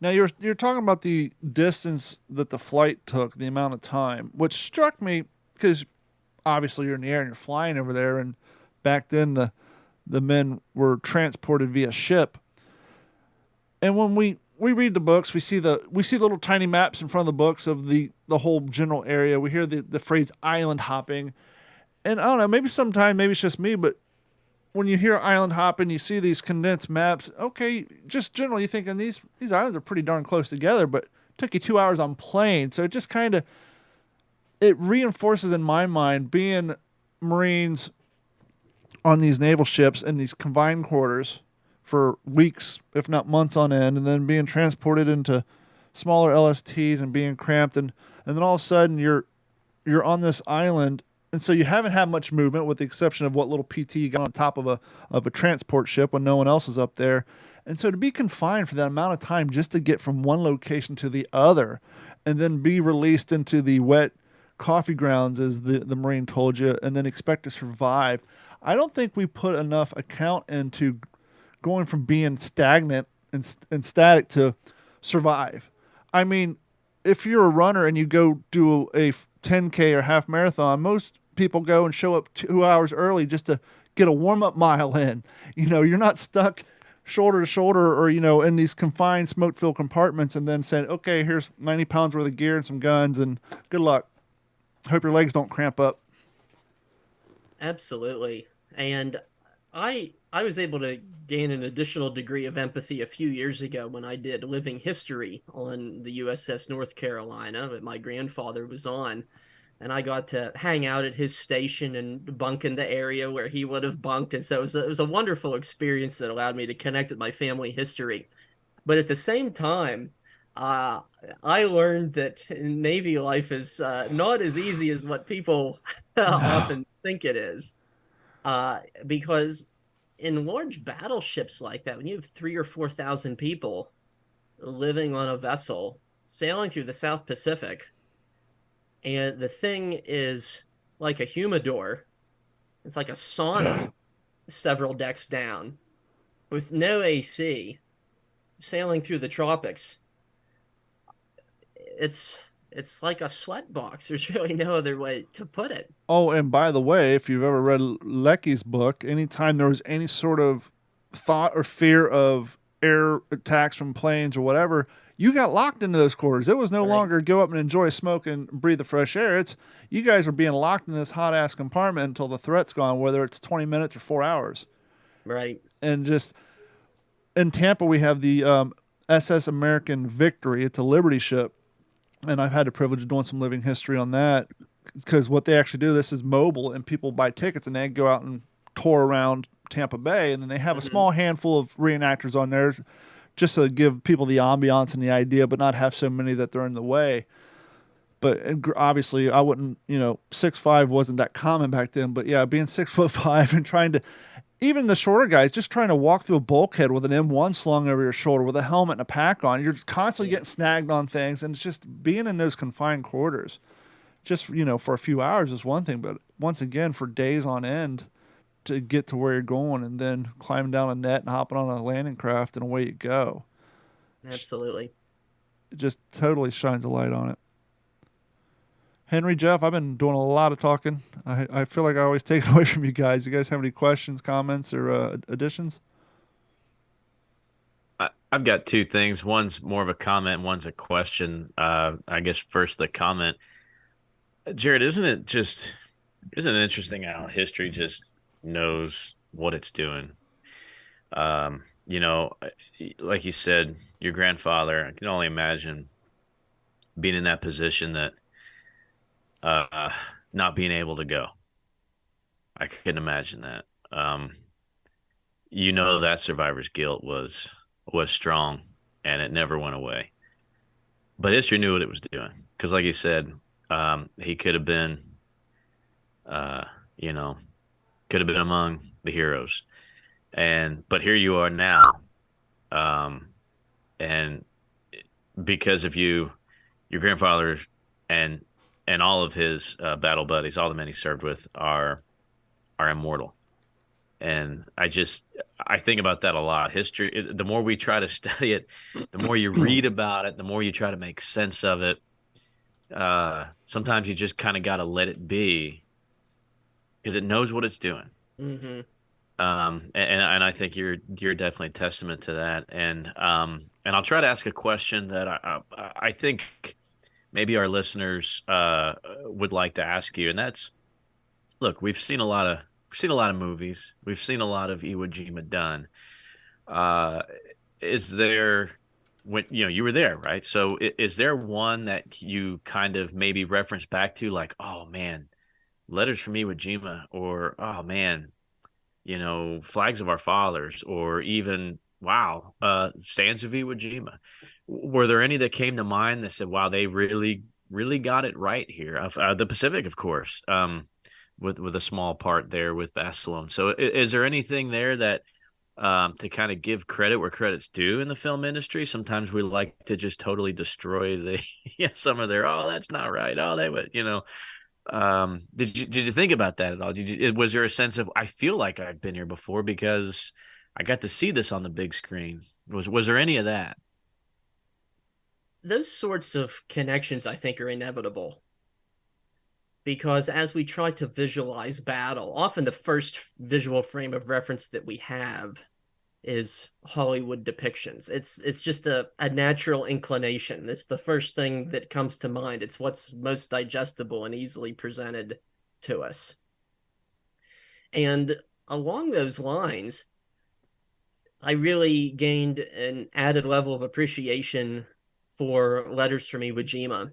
Now you're talking about the distance that the flight took, the amount of time, which struck me because obviously you're in the air and you're flying over there, and back then the men were transported via ship. And when we read the books, we see the little tiny maps in front of the books of the whole general area. We hear the phrase island hopping. And I don't know, maybe it's just me, but when you hear island hopping, you see these condensed maps. Okay, just generally you thinking these islands are pretty darn close together, but it took you 2 hours on plane. So it just kind of, it reinforces in my mind being Marines on these naval ships in these confined quarters for weeks, if not months on end, and then being transported into smaller LSTs and being cramped, and then all of a sudden you're on this island, and so you haven't had much movement with the exception of what little PT you got on top of a transport ship when no one else was up there. And so to be confined for that amount of time just to get from one location to the other and then be released into the wet coffee grounds, as the Marine told you, and then expect to survive. I don't think we put enough account into going from being stagnant and static to survive. I mean, if you're a runner and you go do a 10K or half marathon, most people go and show up 2 hours early just to get a warm-up mile in. You're not stuck shoulder to shoulder or, in these confined smoke-filled compartments and then saying, okay, here's 90 pounds worth of gear and some guns and good luck. Hope your legs don't cramp up. Absolutely. And I was able to gain an additional degree of empathy a few years ago when I did living history on the USS North Carolina that my grandfather was on. and I got to hang out at his station and bunk in the area where he would have bunked. And so it was a wonderful experience that allowed me to connect with my family history. But at the same time, uh, I learned that Navy life is not as easy as what people No. often think it is. Because in large battleships like that, when you have 3 or 4 thousand people living on a vessel sailing through the South Pacific, and the thing is like a humidor, it's like a sauna several decks down with no AC, sailing through the tropics. It's like a sweat box. There's really no other way to put it. Oh, and by the way, if you've ever read Lecky's book, anytime there was any sort of thought or fear of air attacks from planes or whatever, you got locked into those quarters. It was no Right. longer go up and enjoy a smoke and breathe the fresh air. It's you guys are being locked in this hot ass compartment until the threat's gone, whether it's 20 minutes or 4 hours. Right. And just in Tampa, we have the SS American Victory. It's a Liberty ship, and I've had the privilege of doing some living history on that because what they actually do, this is mobile, and people buy tickets and they go out and tour around Tampa Bay, and then they have a small handful of reenactors on there just to give people the ambiance and the idea, but not have so many that they're in the way. But obviously, I wouldn't, 6'5" wasn't that common back then. But yeah, being 6'5" and trying to, even the shorter guys, just trying to walk through a bulkhead with an M1 slung over your shoulder with a helmet and a pack on, you're constantly getting snagged on things, and it's just being in those confined quarters, just for a few hours is one thing, but once again for days on end to get to where you're going, and then climbing down a net and hopping on a landing craft and away you go. Absolutely. It just totally shines a light on it. Henry, Jeff, I've been doing a lot of talking. I feel like I always take it away from you guys. You guys have any questions, comments, or additions? I've got two things. One's more of a comment, one's a question. I guess first the comment. Jared, isn't it interesting how history just knows what it's doing? Um, you know, like you said, your grandfather, I can only imagine being in that position that uh, not being able to go. I couldn't imagine that. That survivor's guilt was strong and it never went away. But history knew what it was doing because, like you said, he could have been, uh, you know, could have been among the heroes. But here you are now, um, and because of you, your grandfather and all of his battle buddies, all the men he served with, are immortal. And I think about that a lot. History, the more we try to study it, the more you read about it, the more you try to make sense of it. Sometimes you just kind of got to let it be because it knows what it's doing. Mm-hmm. And I think you're definitely a testament to that. And I'll try to ask a question that I think maybe our listeners would like to ask you, and that's, look, we've seen a lot of movies, we've seen a lot of Iwo Jima done. Is there, when you were there, right? So is there one that you kind of maybe reference back to, like, oh man, Letters from Iwo Jima, or oh man, Flags of Our Fathers, or even wow, Sands of Iwo Jima? Were there any that came to mind that said, wow, they really really got it right here? The Pacific, of course, with a small part there with Barcelona. So is there anything there that to kind of give credit where credit's due in the film industry? Sometimes we like to just totally destroy some of their, oh, that's not right, oh, they would, did you think about that at all? Was there a sense of, I feel like I've been here before because I got to see this on the big screen? Was there any of that? Those sorts of connections, I think, are inevitable because as we try to visualize battle, often the first visual frame of reference that we have is Hollywood depictions. It's just a natural inclination. It's the first thing that comes to mind. It's what's most digestible and easily presented to us. And along those lines, I really gained an added level of appreciation for Letters from Iwo Jima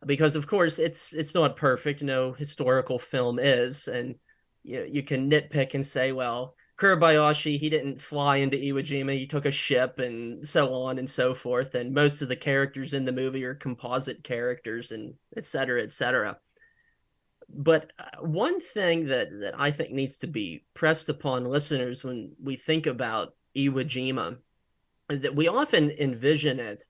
because of course it's not perfect. No historical film is, and you can nitpick and say, well, Kurabayashi, he didn't fly into Iwo Jima, he took a ship, and so on and so forth. And most of the characters in the movie are composite characters, and et cetera, et cetera. But one thing that I think needs to be pressed upon listeners when we think about Iwo Jima is that we often envision it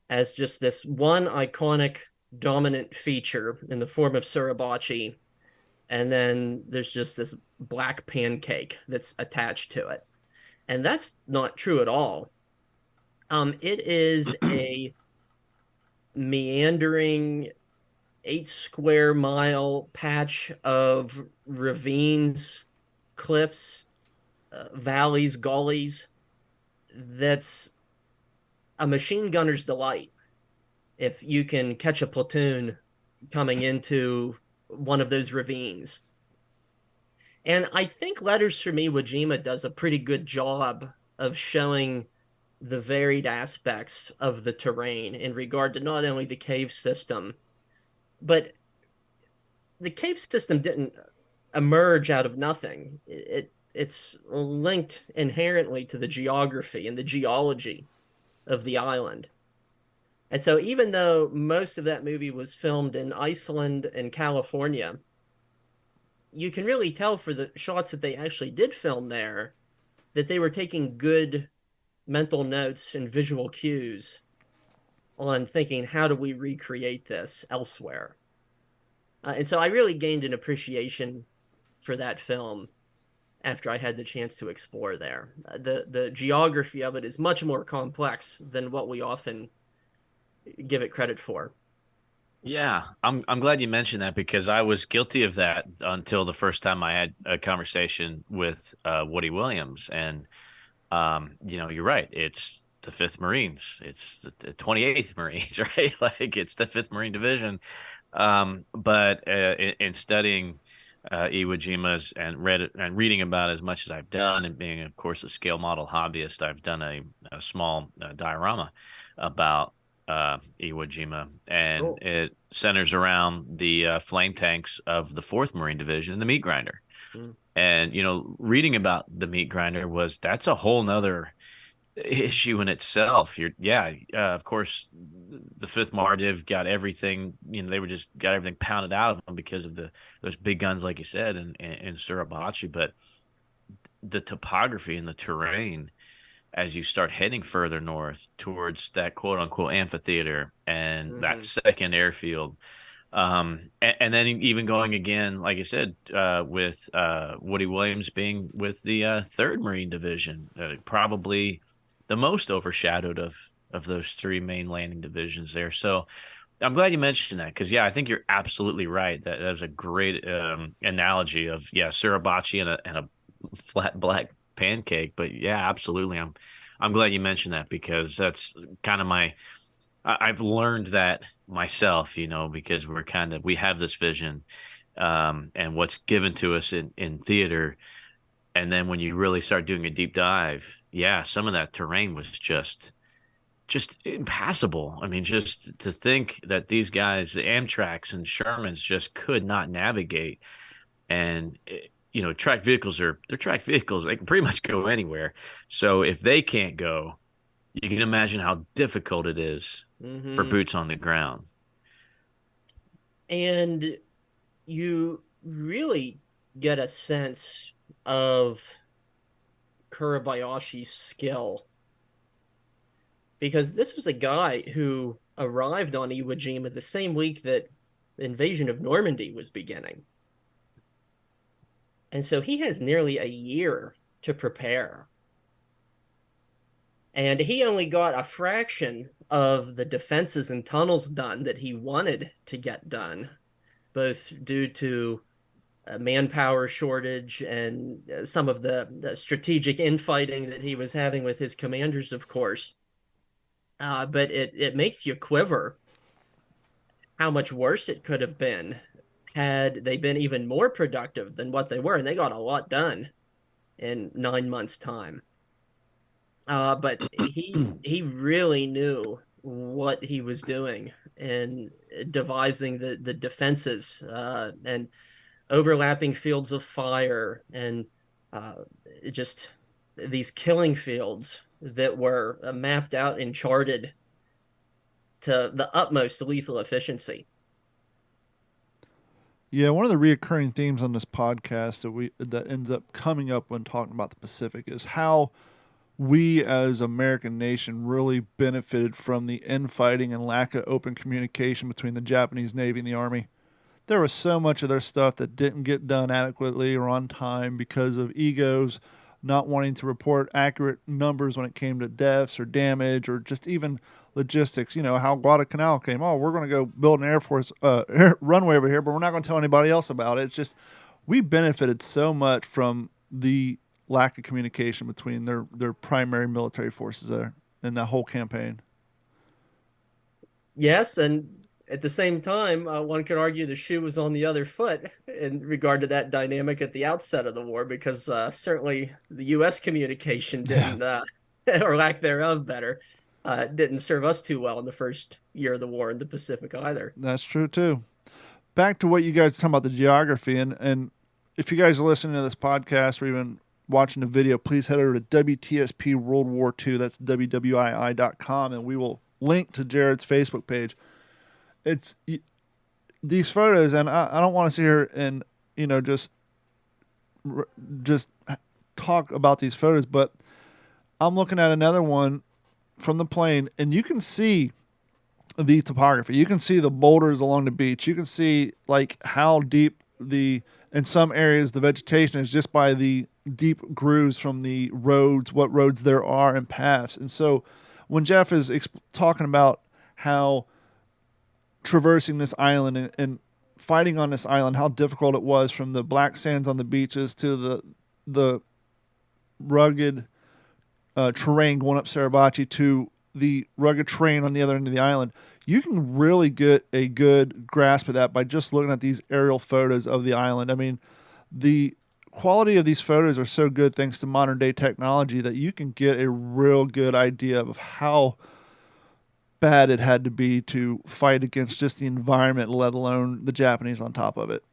as just this one iconic dominant feature in the form of Suribachi, and then there's just this black pancake that's attached to it. And that's not true at all. It is a meandering 8 square mile patch of ravines, cliffs, valleys, gullies. That's a machine gunner's delight if you can catch a platoon coming into one of those ravines. And I think Letters from Iwo Jima does a pretty good job of showing the varied aspects of the terrain in regard to not only the cave system, but the cave system didn't emerge out of nothing. It's linked inherently to the geography and the geology of the island. And so even though most of that movie was filmed in Iceland and California, you can really tell for the shots that they actually did film there that they were taking good mental notes and visual cues on thinking, how do we recreate this elsewhere? And so I really gained an appreciation for that film after I had the chance to explore there. The geography of it is much more complex than what we often give it credit for. Yeah, I'm glad you mentioned that because I was guilty of that until the first time I had a conversation with Woody Williams. And you're right. It's the 5th Marines. It's the 28th Marines, right? Like it's the 5th Marine Division. But in studying Iwo Jima's and reading about as much as I've done, and being, of course, a scale model hobbyist, I've done a small diorama about Iwo Jima, and Cool. it centers around the flame tanks of the 4th Marine Division and the meat grinder. Mm. And reading about the meat grinder that's a whole nother issue in itself. Of course, the 5th Mardiv got everything. They were just got everything pounded out of them because of those big guns, like you said, in Suribachi. But the topography and the terrain, as you start heading further north towards that quote unquote amphitheater and that second airfield. And then even going again, like I said, with Woody Williams being with the 3rd Marine Division, probably the most overshadowed of those 3 main landing divisions there. So I'm glad you mentioned that because, I think you're absolutely right. That was a great analogy of, Suribachi and a flat black pancake. But absolutely. I'm glad you mentioned that because that's kind of I've learned that myself, because we have this vision and what's given to us in theater. And then when you really start doing a deep dive, some of that terrain was just impassable. I mean, just to think that these guys, the Amtraks and Shermans, just could not navigate. And track vehicles they're track vehicles. They can pretty much go anywhere. So if they can't go, you can imagine how difficult it is for boots on the ground. And you really get a sense of Kurabayashi's skill, because this was a guy who arrived on Iwo Jima the same week that the invasion of Normandy was beginning. And so he has nearly a year to prepare. And he only got a fraction of the defenses and tunnels done that he wanted to get done, both due to manpower shortage and some of the strategic infighting that he was having with his commanders, of course. But it makes you quiver how much worse it could have been had they been even more productive than what they were. And they got a lot done in 9 months' time. But he really knew what he was doing, in devising the defenses and overlapping fields of fire and just these killing fields that were mapped out and charted to the utmost lethal efficiency. Yeah, one of the reoccurring themes on this podcast that ends up coming up when talking about the Pacific is how we as American nation really benefited from the infighting and lack of open communication between the Japanese Navy and the Army. There was so much of their stuff that didn't get done adequately or on time because of egos, not wanting to report accurate numbers when it came to deaths or damage or just even logistics. You know, how Guadalcanal came. Oh, we're going to go build an Air Force runway over here, but we're not going to tell anybody else about it. It's just we benefited so much from the lack of communication between their primary military forces there in that whole campaign. Yes, and at the same time, one could argue the shoe was on the other foot in regard to that dynamic at the outset of the war, because certainly the U.S. communication didn't, or lack thereof, better, didn't serve us too well in the first year of the war in the Pacific either. That's true too. Back to what you guys are talking about, the geography, and if you guys are listening to this podcast or even watching the video, please head over to WTSP World War II. That's WWII.com, and we will link to Jared's Facebook page. It's these photos, and I don't want to sit here and just talk about these photos, but I'm looking at another one from the plane, and you can see the topography. You can see the boulders along the beach. You can see like how deep in some areas the vegetation is just by the deep grooves from the roads, what roads there are and paths. And so when Jeff is talking about how traversing this island and fighting on this island, how difficult it was from the black sands on the beaches to the rugged terrain going up Suribachi to the rugged terrain on the other end of the island, you can really get a good grasp of that by just looking at these aerial photos of the island. I mean, the quality of these photos are so good thanks to modern day technology that you can get a real good idea of how bad it had to be to fight against just the environment, let alone the Japanese on top of it.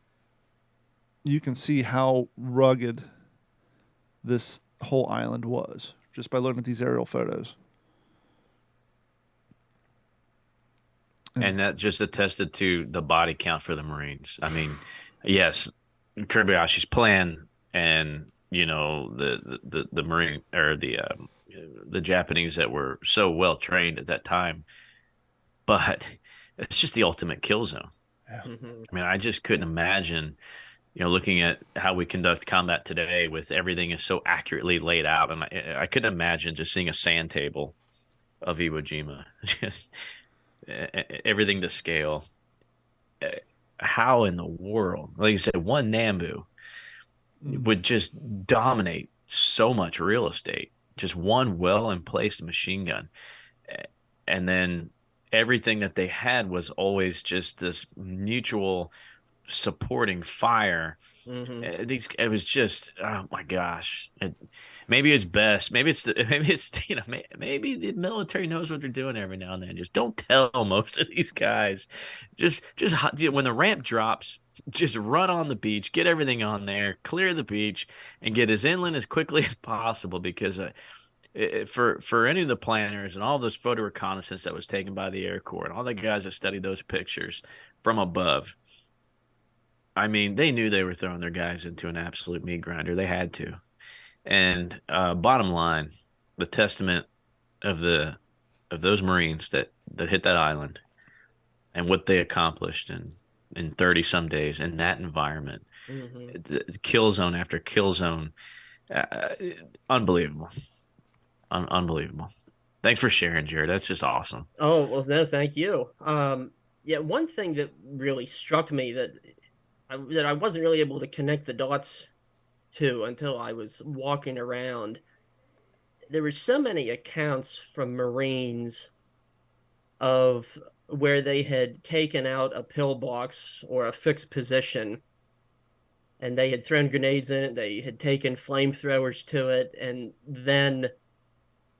You can see how rugged this whole island was just by looking at these aerial photos. And that just attested to the body count for the Marines. I mean, yes, Kobayashi's plan and, the Marine or the Japanese that were so well trained at that time, but it's just the ultimate kill zone. Yeah. Mm-hmm. I mean, I just couldn't imagine, looking at how we conduct combat today with everything is so accurately laid out. And I couldn't imagine just seeing a sand table of Iwo Jima, just everything to scale. How in the world, like you said, one Nambu would just dominate so much real estate, just one well-placed machine gun. And then everything that they had was always just this mutual supporting fire. Mm-hmm. It was just, oh my gosh. Maybe it's best. Maybe maybe the military knows what they're doing every now and then. Just don't tell most of these guys. Just when the ramp drops, just run on the beach, get everything on there, clear the beach, and get as inland as quickly as possible. Because for any of the planners and all those photo reconnaissance that was taken by the Air Corps and all the guys that studied those pictures from above, I mean, they knew they were throwing their guys into an absolute meat grinder. They had to. And bottom line, the testament of those Marines that hit that island and what they accomplished in 30 some days in that environment, the kill zone after kill zone, unbelievable. Unbelievable. Thanks for sharing, Jared. That's just awesome. Oh, well, no, thank you. Yeah, one thing that really struck me that I wasn't really able to connect the dots to until I was walking around. There were so many accounts from Marines of where they had taken out a pillbox or a fixed position and they had thrown grenades in it. They had taken flamethrowers to it, and then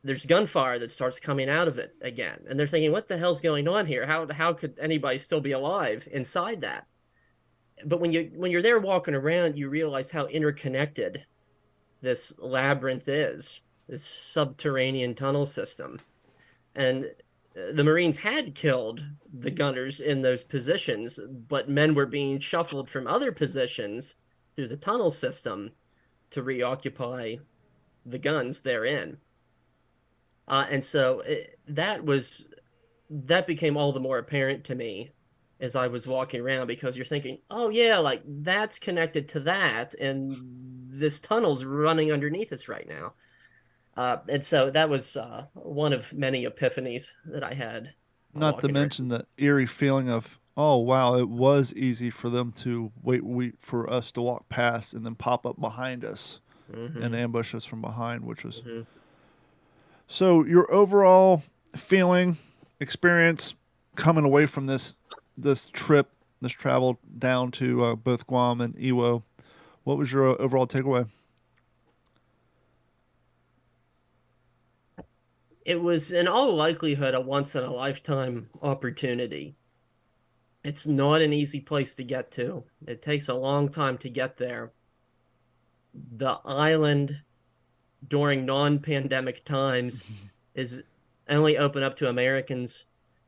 there's gunfire that starts coming out of it again. And they're thinking, what the hell's going on here? How could anybody still be alive inside that? But when you're there walking around, you realize how interconnected this labyrinth is, this subterranean tunnel system. And the Marines had killed the gunners in those positions, but men were being shuffled from other positions through the tunnel system to reoccupy the guns therein. And so that became all the more apparent to me as I was walking around, because you're thinking, oh yeah, like that's connected to that, and this tunnel's running underneath us right now. And so that was one of many epiphanies that I had. Not to mention the eerie feeling of, oh wow, it was easy for them to wait for us to walk past and then pop up behind us and ambush us from behind, which was. So your overall feeling, experience coming away from this trip, this travel down to both Guam and Iwo, what was your overall takeaway? It was in all likelihood a once in a lifetime opportunity. It's not an easy place to get to. It takes a long time to get there. The island during non-pandemic times is only open up to Americans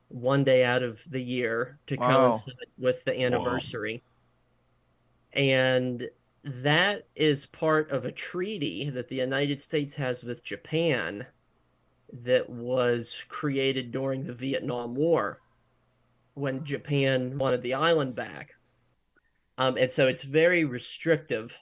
one day out of the year to coincide with the anniversary. Wow. And that is part of a treaty that the United States has with Japan that was created during the Vietnam War when Japan wanted the island back. And so it's very restrictive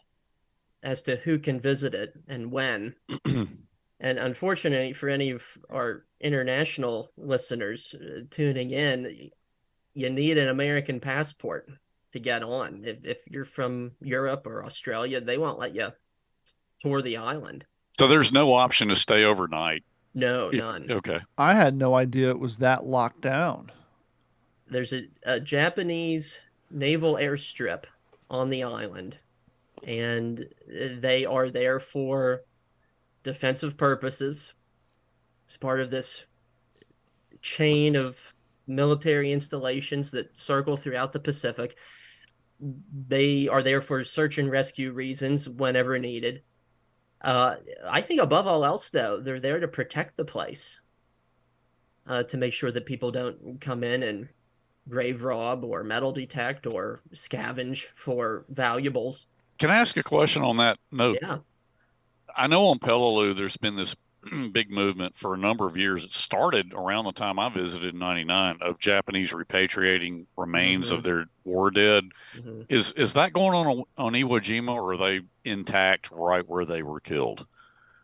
as to who can visit it and when. And unfortunately for any of our international listeners tuning in, you need an American passport to get on. If you're from Europe or Australia, they won't let you tour the island. So there's no option to stay overnight? No, none. Okay. I had no idea it was that locked down. There's a Japanese naval airstrip on the island, and they are there for defensive purposes. It's part of this chain of military installations that circle throughout the Pacific. They are there for search and rescue reasons whenever needed. I think above all else, though, they're there to protect the place, to make sure that people don't come in and grave rob or metal detect or scavenge for valuables. Can I ask a question on that note? Yeah. I know on Peleliu there's been this big movement for a number of years. It started around the time I visited in '99 of Japanese repatriating remains of their war dead. Is that going on Iwo Jima, or are they intact right where they were killed?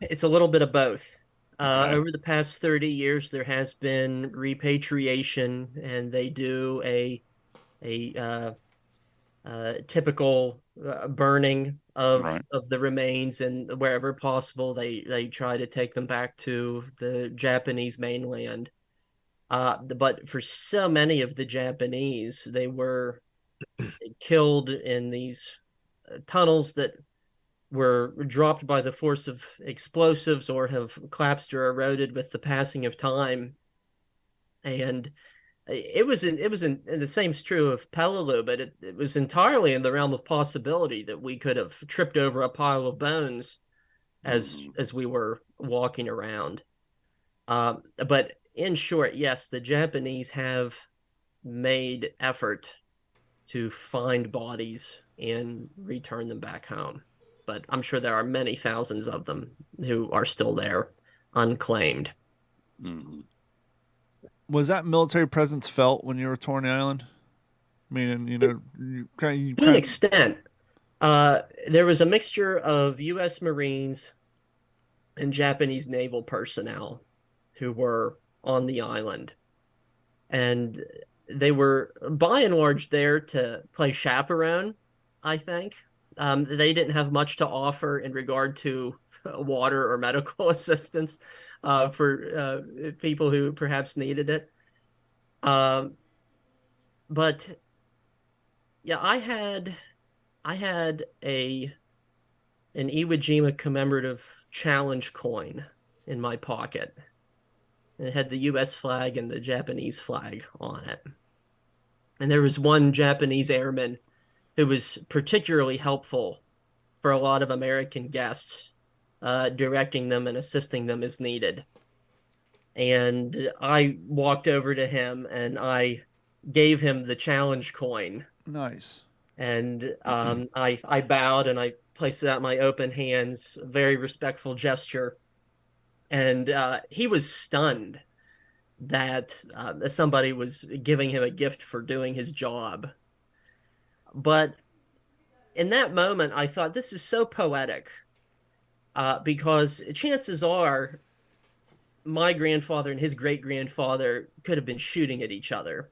It's a little bit of both. Over the past 30 years, there has been repatriation, and they do a typical burning of the remains, and wherever possible, they try to take them back to the Japanese mainland. But for so many of the Japanese, they were killed in these tunnels that were dropped by the force of explosives or have collapsed or eroded with the passing of time. And the same is true of Peleliu, but it was entirely in the realm of possibility that we could have tripped over a pile of bones as we were walking around. But in short, yes, the Japanese have made effort to find bodies and return them back home. But I'm sure there are many thousands of them who are still there, unclaimed. Was that military presence felt when you were touring the island? Meaning, to an extent. There was a mixture of U.S. Marines and Japanese naval personnel who were on the island. And they were, by and large, there to play chaperone, I think. They didn't have much to offer in regard to water or medical assistance for people who perhaps needed it. But yeah, I had an Iwo Jima commemorative challenge coin in my pocket. And it had the US flag and the Japanese flag on it. And there was one Japanese airman who was particularly helpful for a lot of American guests, directing them and assisting them as needed. And I walked over to him and I gave him the challenge coin. Nice. And I bowed and I placed it out in my open hands, a very respectful gesture. And he was stunned that somebody was giving him a gift for doing his job. But in that moment, I thought, this is so poetic, because chances are my grandfather and his great-grandfather could have been shooting at each other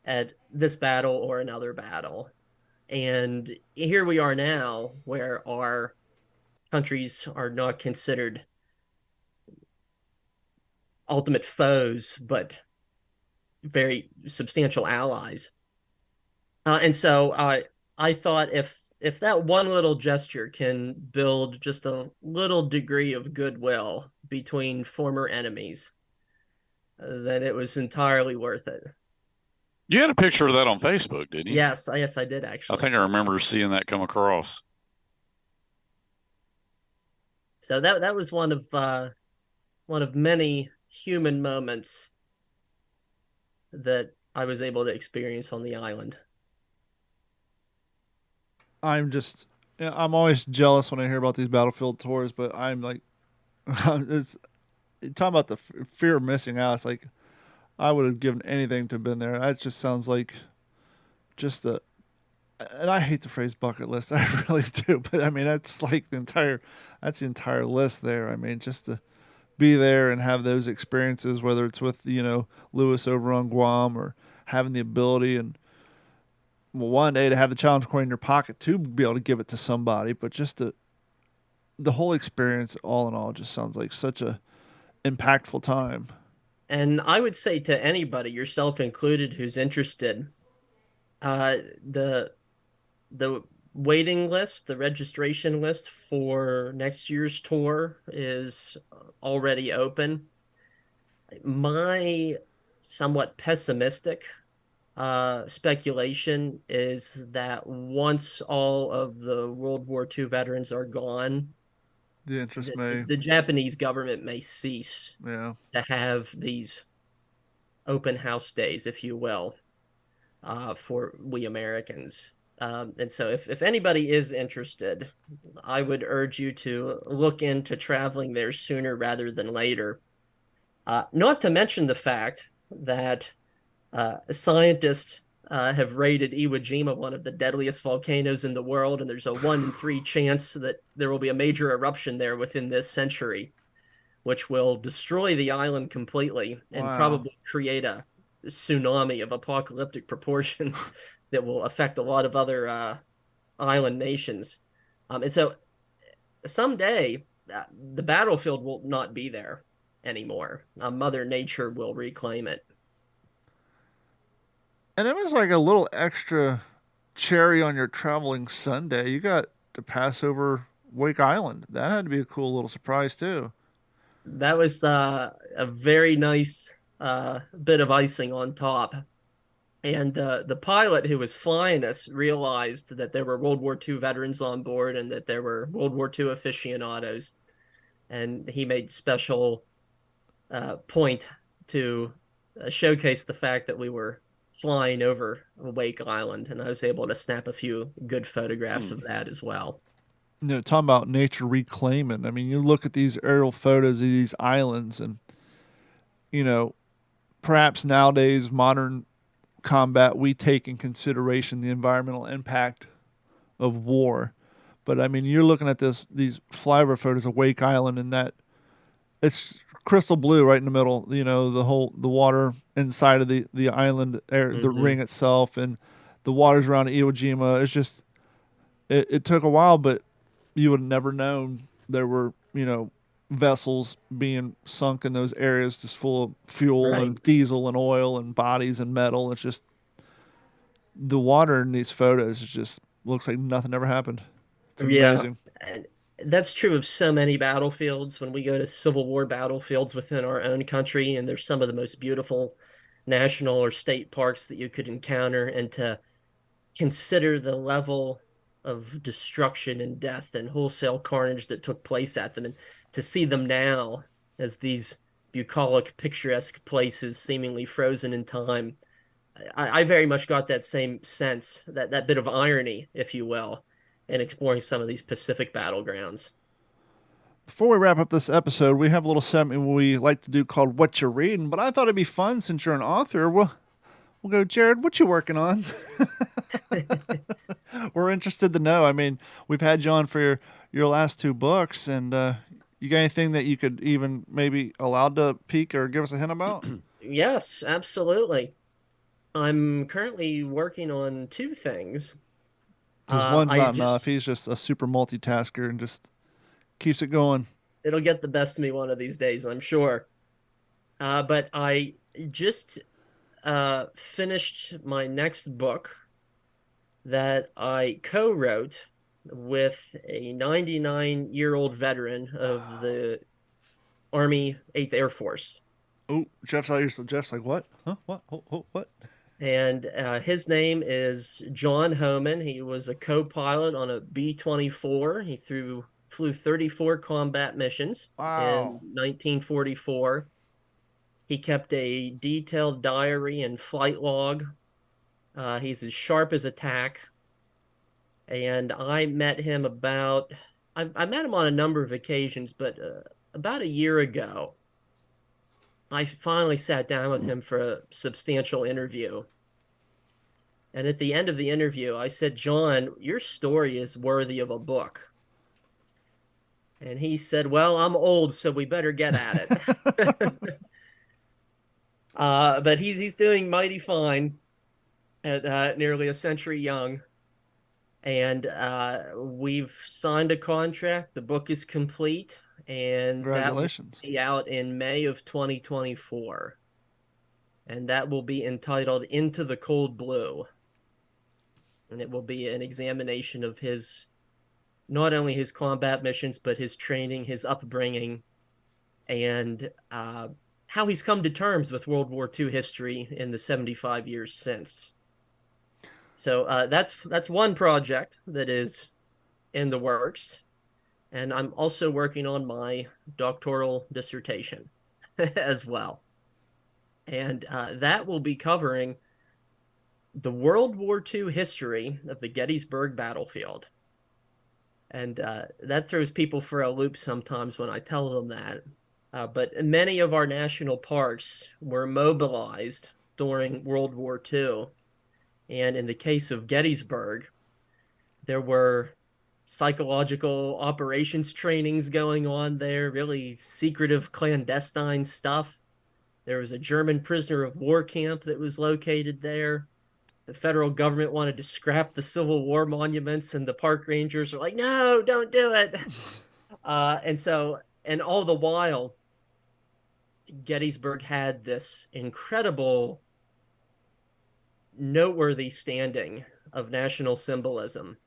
at this battle or another battle. And here we are now, where our countries are not considered ultimate foes, but very substantial allies. And so I thought, if that one little gesture can build just a little degree of goodwill between former enemies, then it was entirely worth it. You had a picture of that on Facebook, didn't you? Yes, I did I actually. think I remember seeing that come across. So that was one of many human moments that I was able to experience on the island. I'm always jealous when I hear about these battlefield tours, but I'm like, it's talking about the fear of missing out. It's like, I would have given anything to have been there. That just sounds like just a, and I hate the phrase bucket list. I really do, but I mean, that's like that's the entire list there. I mean, just to be there and have those experiences, whether it's with, Lewis over on Guam, or having the ability and, well, one day to have the challenge coin in your pocket to be able to give it to somebody, but just the whole experience, all in all, just sounds like such a impactful time. And I would say to anybody, yourself included, who's interested, the waiting list, the registration list for next year's tour is already open. My somewhat pessimistic speculation is that once all of the World War II veterans are gone, The interest may, the Japanese government may cease yeah. to have these open house days, if you will, for we Americans. And so if anybody is interested, I would urge you to look into traveling there sooner rather than later. Not to mention the fact that scientists have rated Iwo Jima one of the deadliest volcanoes in the world, and there's a 1 in 3 chance that there will be a major eruption there within this century, which will destroy the island completely and probably create a tsunami of apocalyptic proportions that will affect a lot of other island nations. And so someday the battlefield will not be there anymore. Mother Nature will reclaim it. And it was like a little extra cherry on your traveling Sunday. You got to pass over Wake Island. That had to be a cool little surprise too. That was a very nice bit of icing on top. And the pilot who was flying us realized that there were World War II veterans on board and that there were World War II aficionados. And he made special point to showcase the fact that we were flying over Wake Island. And I was able to snap a few good photographs of that as well. Talking about nature reclaiming. I mean, you look at these aerial photos of these islands, and perhaps nowadays modern combat, we take in consideration the environmental impact of war. But I mean, you're looking at these flyover photos of Wake Island, and that it's crystal blue right in the middle. The water inside of the island, the ring itself, and the waters around Iwo Jima. It's just it took a while, but you would have never known there were, vessels being sunk in those areas just full of fuel and diesel and oil and bodies and metal. It's just the water in these photos, it just looks like nothing ever happened. It's amazing. And That's true of so many battlefields. When we go to Civil War battlefields within our own country, and there's some of the most beautiful national or state parks that you could encounter, and to consider the level of destruction and death and wholesale carnage that took place at them, and to see them now as these bucolic, picturesque places seemingly frozen in time. I very much got that same sense, that bit of irony, if you will, in exploring some of these Pacific battlegrounds. Before we wrap up this episode, we have a little segment we like to do called What You're Reading, but I thought it'd be fun since you're an author. We'll go, Jared, what you working on? We're interested to know. I mean, we've had you on for your last two books, and you got anything that you could even maybe allowed to peek or give us a hint about? Yes, absolutely. I'm currently working on two things. Because one's not enough. He's just a super multitasker and just keeps it going. It'll get the best of me one of these days, I'm sure. But I just finished my next book that I co-wrote with a 99-year-old veteran of the Army 8th Air Force. Oh, Jeff's like, what? Huh? What? What? And his name is John Homan. He was a co-pilot on a B-24. He flew 34 combat missions in 1944. He kept a detailed diary and flight log. He's as sharp as a tack. And I met him I met him on a number of occasions, but about a year ago, I finally sat down with him for a substantial interview. And at the end of the interview, I said, John, your story is worthy of a book. And he said, well, I'm old, so we better get at it. But he's doing mighty fine at nearly a century young. And we've signed a contract. The book is complete. And that will be out in May of 2024. And that will be entitled Into the Cold Blue. And it will be an examination of not only his combat missions, but his training, his upbringing, and how he's come to terms with World War II history in the 75 years since. So that's one project that is in the works. And I'm also working on my doctoral dissertation as well. And that will be covering the World War II history of the Gettysburg battlefield. And that throws people for a loop sometimes when I tell them that. But many of our national parks were mobilized during World War II. And in the case of Gettysburg, there were psychological operations trainings going on there, really secretive, clandestine stuff. There was a German prisoner of war camp that was located there. The federal government wanted to scrap the Civil War monuments, and the park rangers were like, no, don't do it. And all the while, Gettysburg had this incredible, noteworthy standing of national symbolism.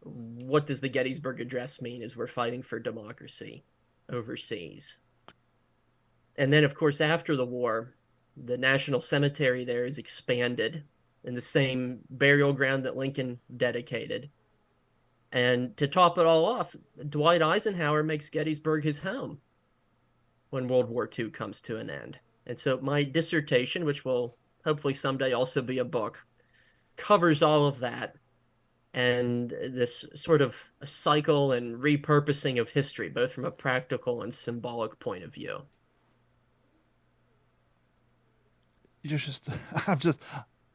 What does the Gettysburg Address mean? Is we're fighting for democracy overseas. And then, of course, after the war, the National Cemetery there is expanded in the same burial ground that Lincoln dedicated. And to top it all off, Dwight Eisenhower makes Gettysburg his home when World War II comes to an end. And so my dissertation, which will hopefully someday also be a book, covers all of that and this sort of a cycle and repurposing of history, both from a practical and symbolic point of view. I'm just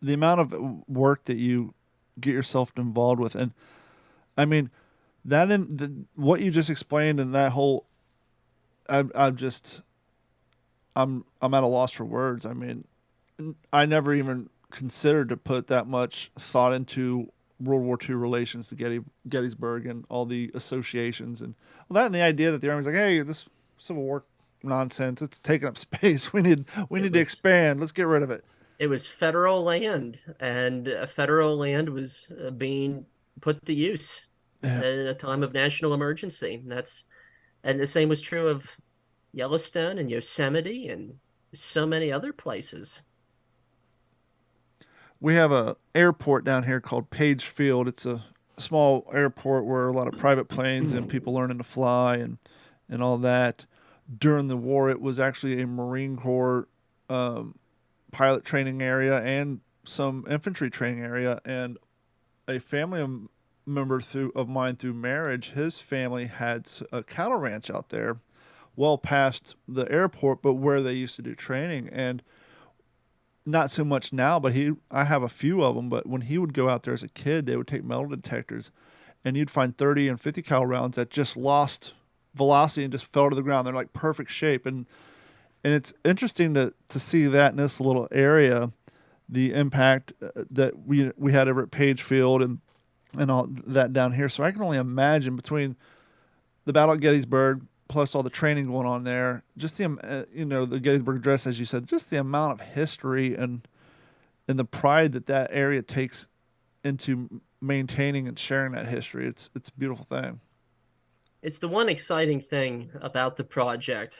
the amount of work that you get yourself involved with, and I mean that what you just explained and that whole, I'm at a loss for words. I mean, I never even considered to put that much thought into World War II relations to Gettysburg and all the associations, and that and the idea that the Army's like, hey, this Civil War nonsense, it's taking up space. We need to expand. Let's get rid of it. It was federal land, and federal land was being put to use. Yeah. in a time of national emergency. And the same was true of Yellowstone and Yosemite and so many other places. We have a airport down here called Page Field. It's a small airport where a lot of private planes and people learning to fly and all that. During the war, it was actually a Marine Corps pilot training area and some infantry training area. And a family member of mine through marriage, his family had a cattle ranch out there, well past the airport, but where they used to do training. And not so much now, but I have a few of them. But when he would go out there as a kid, they would take metal detectors, and you'd find 30 and 50 cal rounds that just lost velocity and just fell to the ground. They're like perfect shape, and it's interesting to see that in this little area, the impact that we had over at Page Field and all that down here. So I can only imagine between the Battle at Gettysburg plus all the training going on there, just the the Gettysburg Address, as you said, just the amount of history and the pride that area takes into maintaining and sharing that history. It's a beautiful thing. It's the one exciting thing about the project,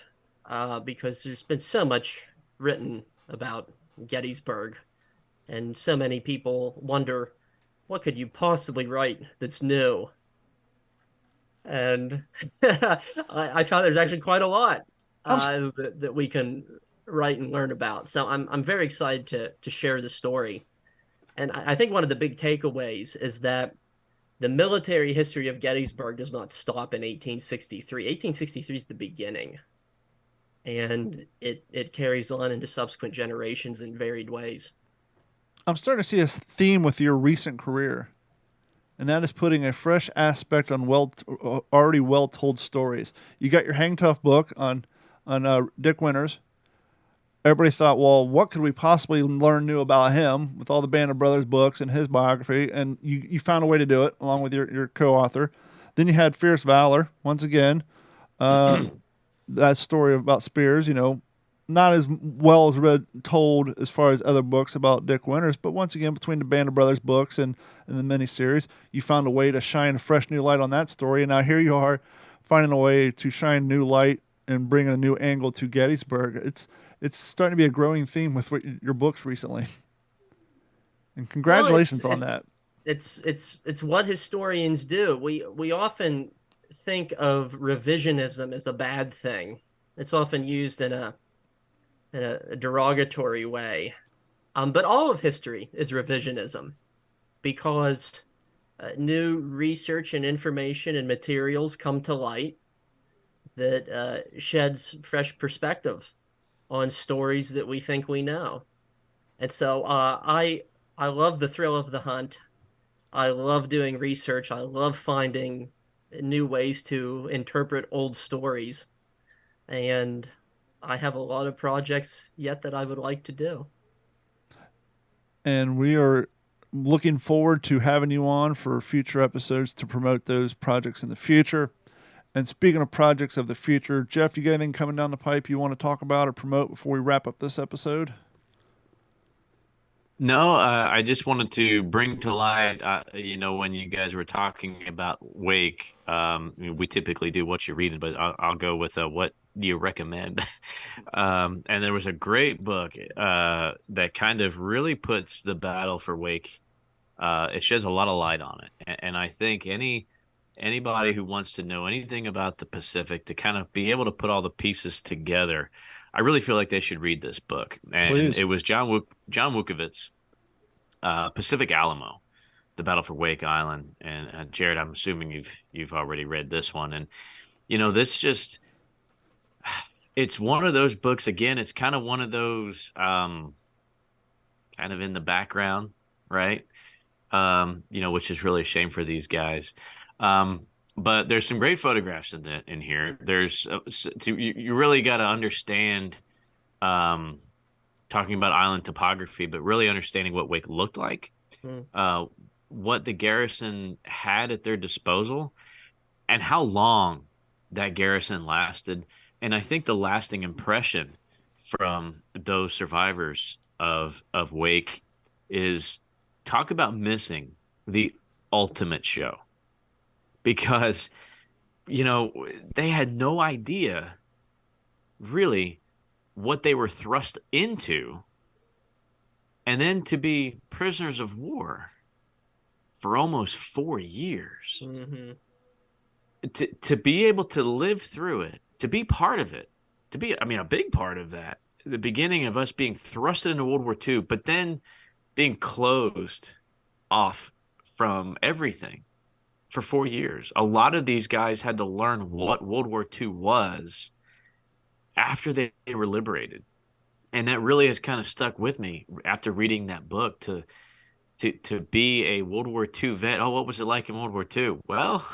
because there's been so much written about Gettysburg, and so many people wonder, what could you possibly write that's new? And I found there's actually quite a lot that we can write and learn about. So I'm very excited to share the story. And I think one of the big takeaways is that the military history of Gettysburg does not stop in 1863. 1863 is the beginning, and it carries on into subsequent generations in varied ways. I'm starting to see a theme with your recent career, and that is putting a fresh aspect on already well-told stories. You got your Hang Tough book on Dick Winters. Everybody thought, well, what could we possibly learn new about him with all the Band of Brothers books and his biography? And you found a way to do it along with your co-author. Then you had Fierce Valor, once again. That story about Spears, not as well as told as far as other books about Dick Winters, but once again, between the Band of Brothers books and the miniseries, you found a way to shine a fresh new light on that story. And now here you are finding a way to shine new light and bring a new angle to Gettysburg. It's starting to be a growing theme with your books recently. And congratulations on that. It's what historians do. We often think of revisionism as a bad thing. It's often used in a derogatory way. But all of history is revisionism, because new research and information and materials come to light that sheds fresh perspective on stories that we think we know. And so I love the thrill of the hunt. I love doing research. I love finding new ways to interpret old stories. And I have a lot of projects yet that I would like to do. And we are looking forward to having you on for future episodes to promote those projects in the future. And speaking of projects of the future, Jeff, you got anything coming down the pipe you want to talk about or promote before we wrap up this episode? No, I just wanted to bring to light, when you guys were talking about Wake, we typically do what you're reading, but I'll go with what do you recommend? And there was a great book that kind of really puts the battle for Wake. It sheds a lot of light on it. And I think anybody who wants to know anything about the Pacific, to kind of be able to put all the pieces together, I really feel like they should read this book. And Please. It was John Wukovitz, Pacific Alamo, The Battle for Wake Island. And Jared, I'm assuming you've already read this one. And this just, it's one of those books. Again, it's kind of one of those kind of in the background, right? Which is really a shame for these guys. But there's some great photographs in here. There's you really got to understand, talking about island topography, but really understanding what Wake looked like, what the garrison had at their disposal, and how long that garrison lasted. And I think the lasting impression from those survivors of Wake is, talk about missing the ultimate show. because, they had no idea really what they were thrust into. And then to be prisoners of war for almost 4 years, Mm-hmm. to be able to live through it, to be part of it, a big part of that, the beginning of us being thrust into World War II, but then being closed off from everything for 4 years. A lot of these guys had to learn what World War II was after they were liberated. And that really has kind of stuck with me after reading that book to be a World War II vet. Oh, what was it like in World War II? Well,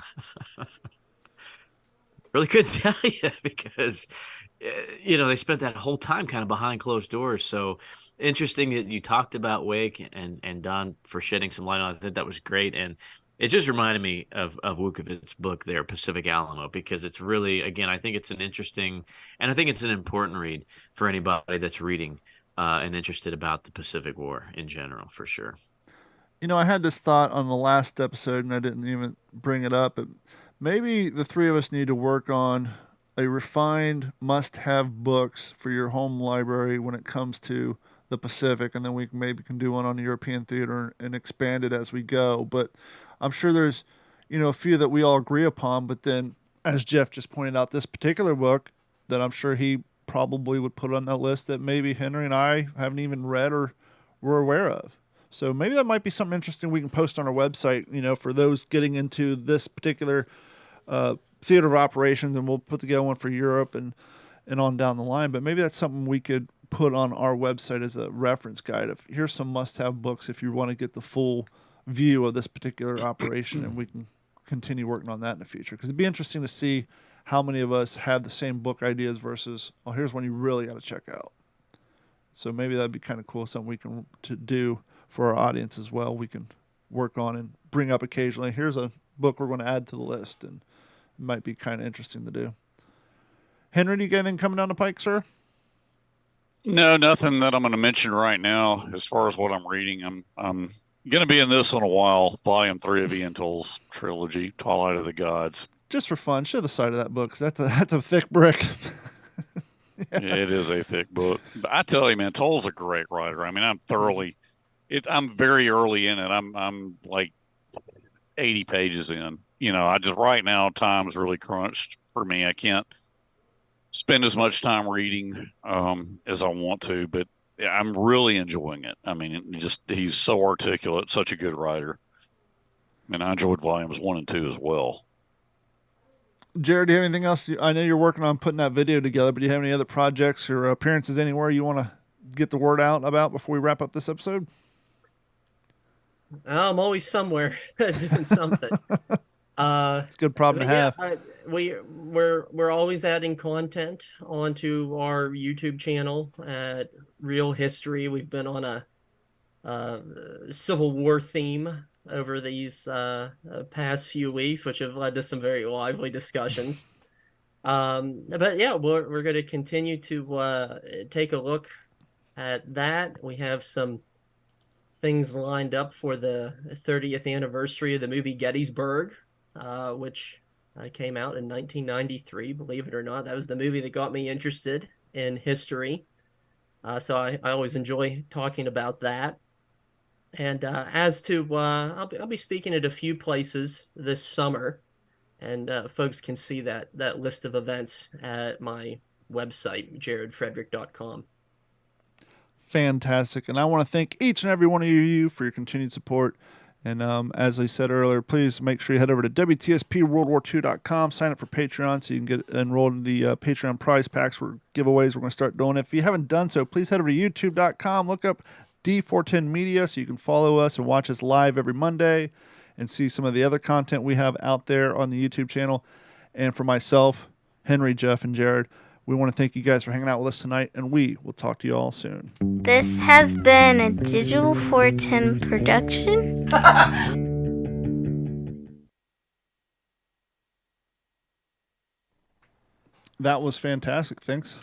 really couldn't tell you because they spent that whole time kind of behind closed doors. So interesting that you talked about Wake and Don for shedding some light on it. I think that was great. And it just reminded me of Vukovic's book there, Pacific Alamo, because it's really, again, I think it's an interesting, and I think it's an important read for anybody that's reading and interested about the Pacific War in general, for sure. I had this thought on the last episode, and I didn't even bring it up, but maybe the three of us need to work on a refined must-have books for your home library when it comes to the Pacific, and then we maybe can do one on the European theater and expand it as we go. But I'm sure there's, a few that we all agree upon, but then, as Jeff just pointed out, this particular book that I'm sure he probably would put on that list that maybe Henry and I haven't even read or were aware of. So maybe that might be something interesting we can post on our website, for those getting into this particular theater of operations, and we'll put together one for Europe and on down the line. But maybe that's something we could put on our website as a reference guide of here's some must-have books if you want to get the full view of this particular operation, and we can continue working on that in the future. Because it'd be interesting to see how many of us have the same book ideas versus, oh, here's one you really got to check out. So maybe that'd be kind of cool, something we can to do for our audience as well. We can work on and bring up occasionally. Here's a book we're going to add to the list, and it might be kind of interesting to do. Henry, do you got anything coming down the pike, sir? No, nothing that I'm going to mention right now as far as what I'm reading. I'm going to be in this one a while. Volume 3 of Ian Toll's trilogy, Twilight of the Gods. Just for fun, show the side of that book, 'cause that's a thick brick. Yeah, it is a thick book. But I tell you, man, Toll's a great writer. I mean, I'm very early in it. I'm like 80 pages in. I just right now time's really crunched for me. I can't spend as much time reading as I want to, but I'm really enjoying it. I mean, he's so articulate, such a good writer. And I enjoyed volumes 1 and 2 as well. Jared, do you have anything else? I know you're working on putting that video together, but do you have any other projects or appearances anywhere you want to get the word out about before we wrap up this episode? I'm always somewhere doing something. It's a good problem to have. We're always adding content onto our YouTube channel at Real History. We've been on a Civil War theme over these past few weeks, which have led to some very lively discussions. But yeah, we're going to continue to take a look at that. We have some things lined up for the 30th anniversary of the movie Gettysburg, which came out in 1993, believe it or not. That was the movie that got me interested in history. So I always enjoy talking about that. And as to, I'll be speaking at a few places this summer, and folks can see that list of events at my website, jaredfrederick.com. Fantastic. And I want to thank each and every one of you for your continued support. And as I said earlier, please make sure you head over to WTSPWWWII.com, sign up for Patreon so you can get enrolled in the Patreon prize packs or giveaways we're going to start doing. If you haven't done so, please head over to YouTube.com, look up D410 Media so you can follow us and watch us live every Monday and see some of the other content we have out there on the YouTube channel. And for myself, Henry, Jeff, and Jared, we want to thank you guys for hanging out with us tonight, and we will talk to you all soon. This has been a Digital 410 production. That was fantastic. Thanks.